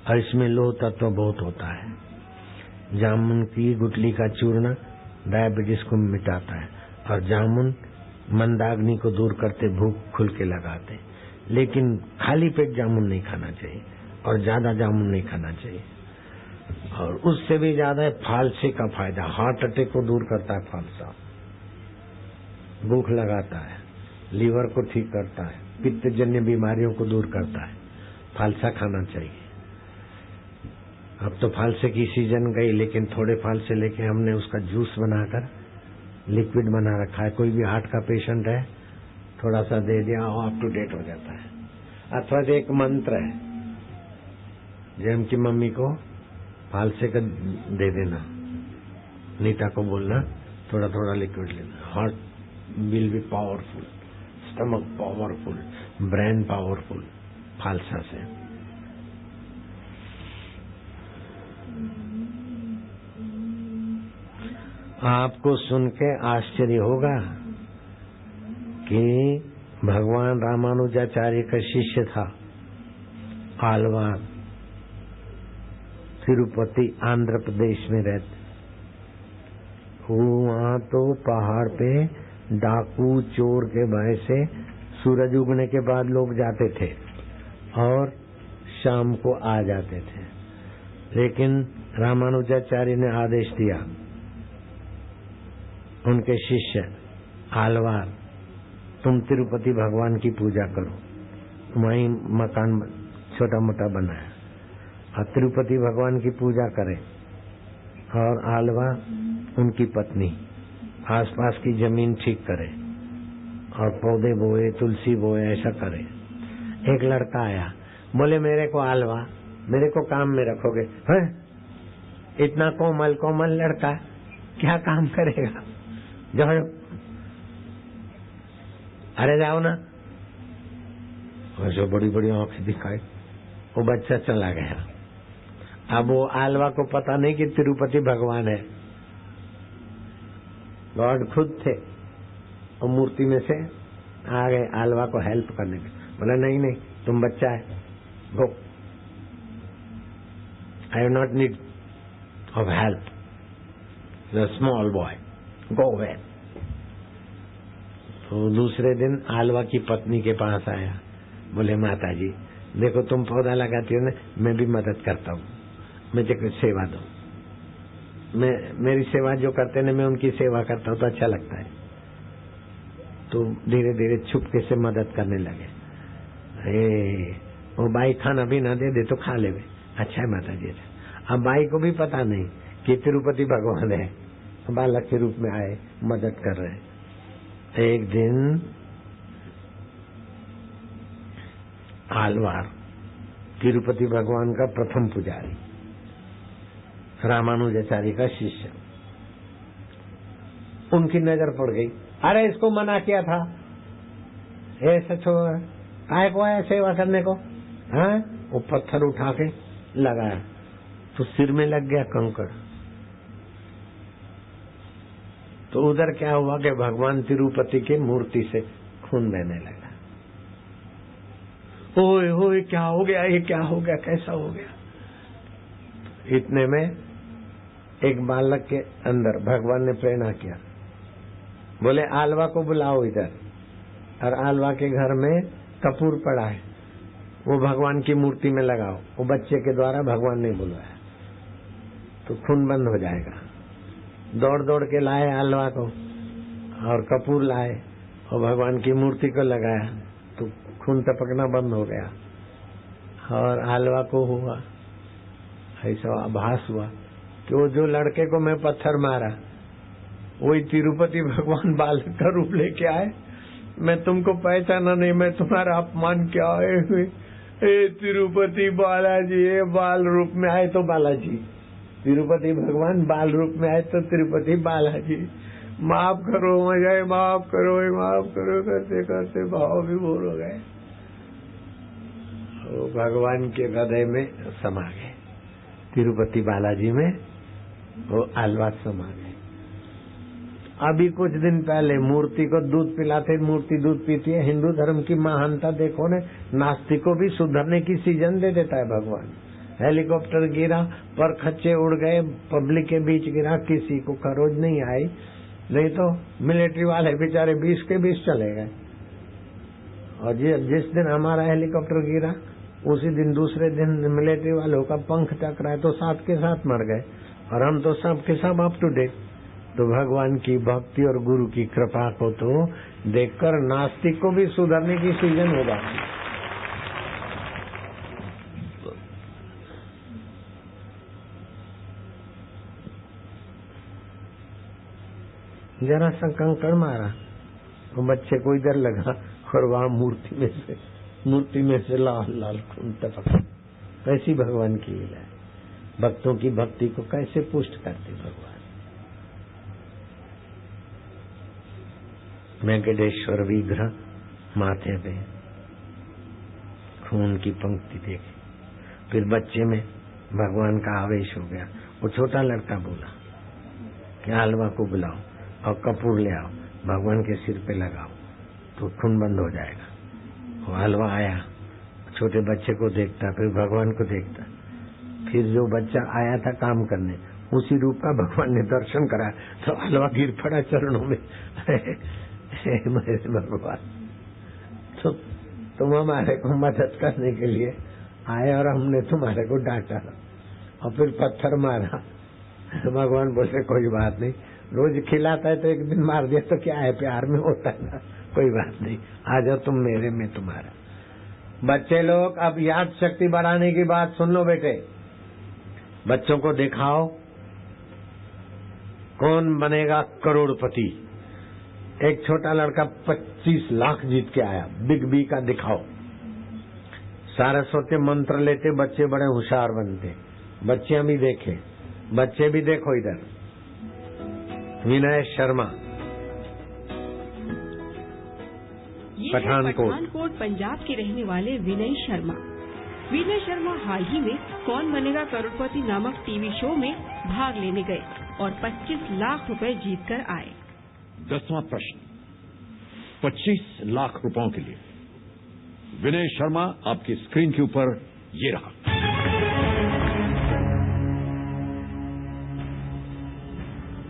और इसमें लोह तत्व बहुत होता है। जामुन की गुठली का चूर्ण डायबिटीज को मिटाता है और जामुन मंदाग्नि को दूर करते, भूख खुल के लगाते। लेकिन खाली पेट जामुन नहीं खाना चाहिए और ज्यादा जामुन नहीं खाना चाहिए। और उससे भी ज्यादा है फालसे का फायदा। हार्ट अटैक को दूर करता है फालसा, भूख लगाता है, लीवर को ठीक करता है, पित्त जन्य बीमारियों को दूर करता है। फालसा खाना चाहिए। अब तो फालसे की सीजन गई, लेकिन थोड़े फालसे लेके हमने उसका जूस बनाकर लिक्विड बना रखा है। कोई भी हार्ट का पेशेंट है, थोड़ा सा दे दिया, अप टू डेट हो जाता है। अथवा एक मंत्र है, जैम की मम्मी को फालसे का दे देना, नीता को बोलना थोड़ा थोड़ा लिक्विड लेना। Heart will be powerful, stomach powerful, brain powerful फालसा से। आपको सुन के आश्चर्य होगा कि भगवान रामानुजाचार्य का शिष्य था आलवार, तिरुपति आंध्र प्रदेश में रहते। वहां तो पहाड़ पे डाकू चोर के भय से सूरज उगने के बाद लोग जाते थे और शाम को आ जाते थे। लेकिन रामानुजाचार्य ने आदेश दिया, उनके शिष्य आलवार, तुम तिरुपति भगवान की पूजा करो। वहीं मकान छोटा मोटा बनाया और तिरुपति भगवान की पूजा करे। और आलवा उनकी पत्नी आसपास की जमीन ठीक करे और पौधे बोए, तुलसी बोए, ऐसा करे। एक लड़का आया, बोले मेरे को आलवा, मेरे को काम में रखोगे? हैं? इतना कोमल कोमल लड़का क्या काम करेगा? जाओ, अरे जाओ ना। जो बड़ी बड़ी आंखें दिखाई, वो बच्चा चला गया। अब वो आलवा को पता नहीं कि तिरुपति भगवान है, गॉड खुद थे। वो मूर्ति में से आ गए आलवा को हेल्प करने के। बोला नहीं नहीं, तुम बच्चा है, go, I have not need of help, the small boy, go away. तो दूसरे दिन आलवा की पत्नी के पास आया, बोले माता जी देखो तुम पौधा लगाती हो ना, मैं भी मदद करता हूँ, मुझे कुछ सेवा दो। मेरी सेवा जो करते ना, मैं उनकी सेवा करता हूँ तो अच्छा लगता है। तो धीरे धीरे छुपके से मदद करने लगे। वो बाई खाना भी ना दे तो खा ले। अच्छा है माता जी। अब बाई को भी पता नहीं कि तिरुपति भगवान है, बालक के रूप में आए, मदद कर रहे। एक दिन आलवार तिरुपति भगवान का प्रथम पुजारी, रामानुजाचार्य का शिष्य, उनकी नजर पड़ गई। अरे इसको मना किया था, ऐसा छोड़, काय को आया सेवा करने को? हाँ, वो पत्थर उठा के लगाया तो सिर में लग गया कंकड़। तो उधर क्या हुआ कि भगवान तिरुपति की मूर्ति से खून बहने लगा। ओए ओए क्या हो गया, ये क्या हो गया, कैसा हो गया? इतने में एक बालक के अंदर भगवान ने प्रेरणा किया, बोले आलवा को बुलाओ इधर। और आलवा के घर में कपूर पड़ा है, वो भगवान की मूर्ति में लगाओ। वो बच्चे के द्वारा भगवान ने बुलाया तो खून बंद हो जाएगा। दौड़ दौड़ के लाए आलवा को और कपूर लाए और भगवान की मूर्ति को लगाया तो खून टपकना बंद हो गया। और आलवा को हुआ ऐसा आभास हुआ कि वो जो लड़के को मैं पत्थर मारा वही तिरुपति भगवान बालक का रूप लेके आए। मैं तुमको पहचाना नहीं, मैं तुम्हारा अपमान क्या आए हुए। तिरुपति बालाजी, बाल रूप में आए तो बालाजी, तिरुपति भगवान बाल रूप में आए तो तिरुपति बालाजी। माफ करो मजाए, माफ करो, माफ करो करते करते भाव भी बोल हो गए। वो भगवान के हृदय में समा गए, तिरुपति बालाजी में वो आलवा समा गए। अभी कुछ दिन पहले मूर्ति को दूध पिलाते, मूर्ति दूध पीती है। हिंदू धर्म की महानता देखो ने, नास्तिक को भी सुधरने की सीजन दे देता है भगवान। हेलीकॉप्टर गिरा, पर खच्चे उड़ गए, पब्लिक के बीच गिरा, किसी को खरोज नहीं आई। नहीं तो मिलिट्री वाले बेचारे 20 के 20 चले गए। और जिस दिन हमारा हेलीकॉप्टर गिरा उसी दिन दूसरे दिन मिलिट्री वालों का पंख टकराए तो साथ के साथ मर गए, और हम तो सब के सब अप टू डेट। तो भगवान की भक्ति और गुरु की कृपा को तो देखकर नास्तिक को भी सुधरने की सीजन हो जाती है। जरा सा कंकड़ मारा तो बच्चे को इधर लगा और वहां मूर्ति में से लाल लाल खून टपका। कैसी भगवान की लीला है, भक्तों की भक्ति को कैसे पुष्ट करते भगवान। वेंकटेश्वर विग्रह माथे पे खून की पंक्ति देखी, फिर बच्चे में भगवान का आवेश हो गया। वो छोटा लड़का बोला कि हलवा को बुलाओ और कपूर ले आओ, भगवान के सिर पे लगाओ तो खून बंद हो जाएगा। वो हलवा आया, छोटे बच्चे को देखता, फिर भगवान को देखता, फिर जो बच्चा आया था काम करने उसी रूप का भगवान ने दर्शन कराया तो हलवा गिर पड़ा चरणों में। मेरे भगवान, तो तुम हमारे को मदद करने के लिए आए और हमने तुम्हारे को डांटा और फिर पत्थर मारा। भगवान बोले कोई बात नहीं, रोज खिलाता है तो एक दिन मार दिया तो क्या है, प्यार में होता है ना, कोई बात नहीं, आ जाओ तुम मेरे में तुम्हारा। बच्चे लोग अब याद शक्ति बढ़ाने की बात सुन लो बेटे। बच्चों को दिखाओ कौन बनेगा करोड़पति। एक छोटा लड़का 25 लाख जीत के आया, बिग बी का दिखाओ। सारस्वती मंत्र लेते बच्चे बड़े होशियार बनते। बच्चियां भी देखे, बच्चे भी देखो इधर। विनय शर्मा, पठानकोट पंजाब के रहने वाले विनय शर्मा। विनय शर्मा हाल ही में कौन बनेगा करोड़पति नामक टीवी शो में भाग लेने गए और 25 लाख रुपए जीतकर आए। 10वां प्रश्न 25 लाख रुपयों के लिए। विनय शर्मा आपकी स्क्रीन के ऊपर ये रहा।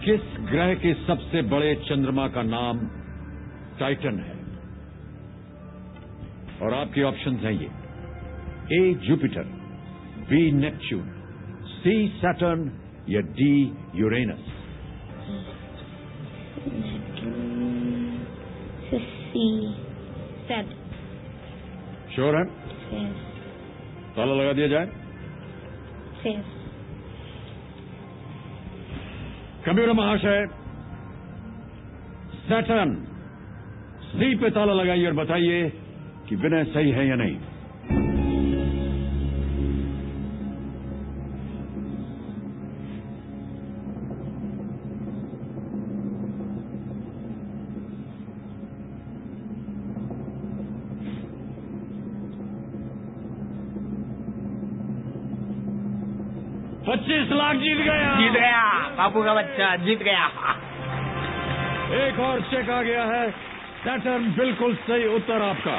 किस ग्रह के सबसे बड़े चंद्रमा का नाम टाइटन है? और आपके ऑप्शंस हैं ये: ए जुपिटर, बी नेपच्यून, सी सैटर्न या डी यूरेनस। श्योर है? ताला लगा दिया जाए? कंप्यूटर महाशय, सैटर्न, सी पे ताला लगाइए और बताइए कि विनय सही है या नहीं। $25 लाख जीत गया बापू का बच्चा जीत गया। एक और चेक आ गया है। सैटर्न बिल्कुल सही उत्तर आपका।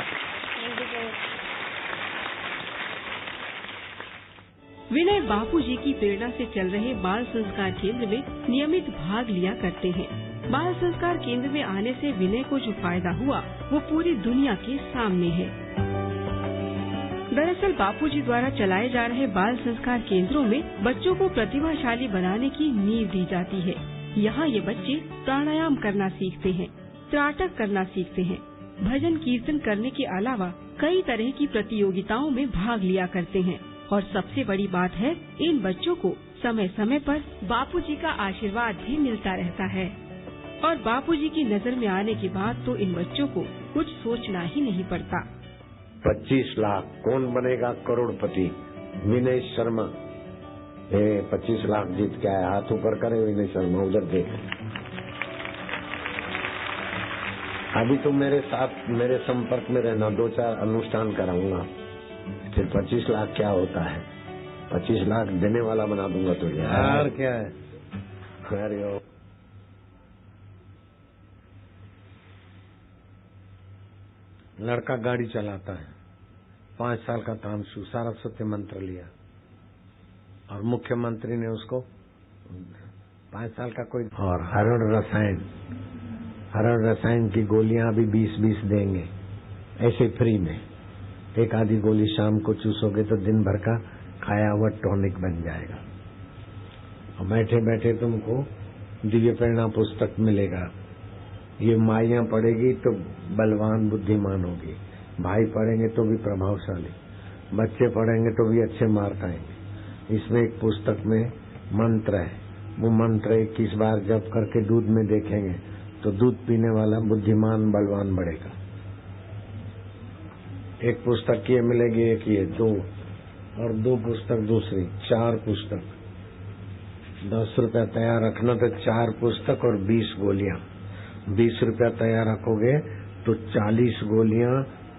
विनय बापूजी की प्रेरणा से चल रहे बाल संस्कार केंद्र में नियमित भाग लिया करते हैं। बाल संस्कार केंद्र में आने से विनय को जो फायदा हुआ वो पूरी दुनिया के सामने है। दरअसल बापूजी द्वारा चलाए जा रहे बाल संस्कार केंद्रों में बच्चों को प्रतिभाशाली बनाने की नींव दी जाती है। यहाँ ये बच्चे प्राणायाम करना सीखते हैं, त्राटक करना सीखते हैं, भजन कीर्तन करने के अलावा कई तरह की प्रतियोगिताओं में भाग लिया करते हैं। और सबसे बड़ी बात है, इन बच्चों को समय समय पर बापूजी का आशीर्वाद भी मिलता रहता है। और बापूजी की नजर में आने के बाद तो इन बच्चों को कुछ सोचना ही नहीं पड़ता। 25 लाख, कौन बनेगा करोड़पति? विनय शर्मा 25 लाख जीत के आया। हाथ ऊपर करे विनय शर्मा, उधर देख। अभी तुम मेरे साथ मेरे संपर्क में रहना, 2-4 अनुष्ठान कराऊंगा, फिर 25 लाख क्या होता है। 25 लाख देने वाला बना दूंगा तुझे। यार क्या है। अरे लड़का गाड़ी चलाता है, 5 साल का तामसु, सारस्वती मंत्र लिया, और मुख्यमंत्री ने उसको 5 साल का कोई, और हरण रसायन की गोलियां अभी 20-20 देंगे ऐसे फ्री में। एक आधी गोली शाम को चूसोगे तो दिन भर का खाया हुआ टॉनिक बन जाएगा। और बैठे बैठे तुमको दिव्य प्रेरणा पुस्तक मिलेगा। ये माइयां पढ़ेगी तो बलवान बुद्धिमान होगी, भाई पढ़ेंगे तो भी प्रभावशाली, बच्चे पढ़ेंगे तो भी अच्छे मार्क आएंगे। इसमें एक पुस्तक में मंत्र है, वो मंत्र 21 बार जप करके दूध में देखेंगे तो दूध पीने वाला बुद्धिमान बलवान बढ़ेगा। एक पुस्तक ये मिलेगी, एक ये 2 और 2 पुस्तक दूसरी, 4 पुस्तक। 10 रुपया तैयार रखना तो 4 पुस्तक और 20 गोलियां। 20 रुपया तैयार रखोगे तो 40 गोलियां,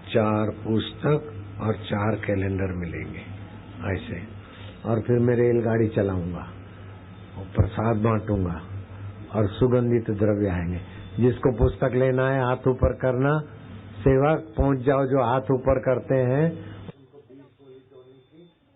4 पुस्तक और 4 कैलेंडर मिलेंगे ऐसे। और फिर मैं रेलगाड़ी चलाऊंगा और प्रसाद बांटूंगा और सुगंधित द्रव्य आएंगे। जिसको पुस्तक लेना है हाथ ऊपर करना, सेवक पहुंच जाओ जो हाथ ऊपर करते हैं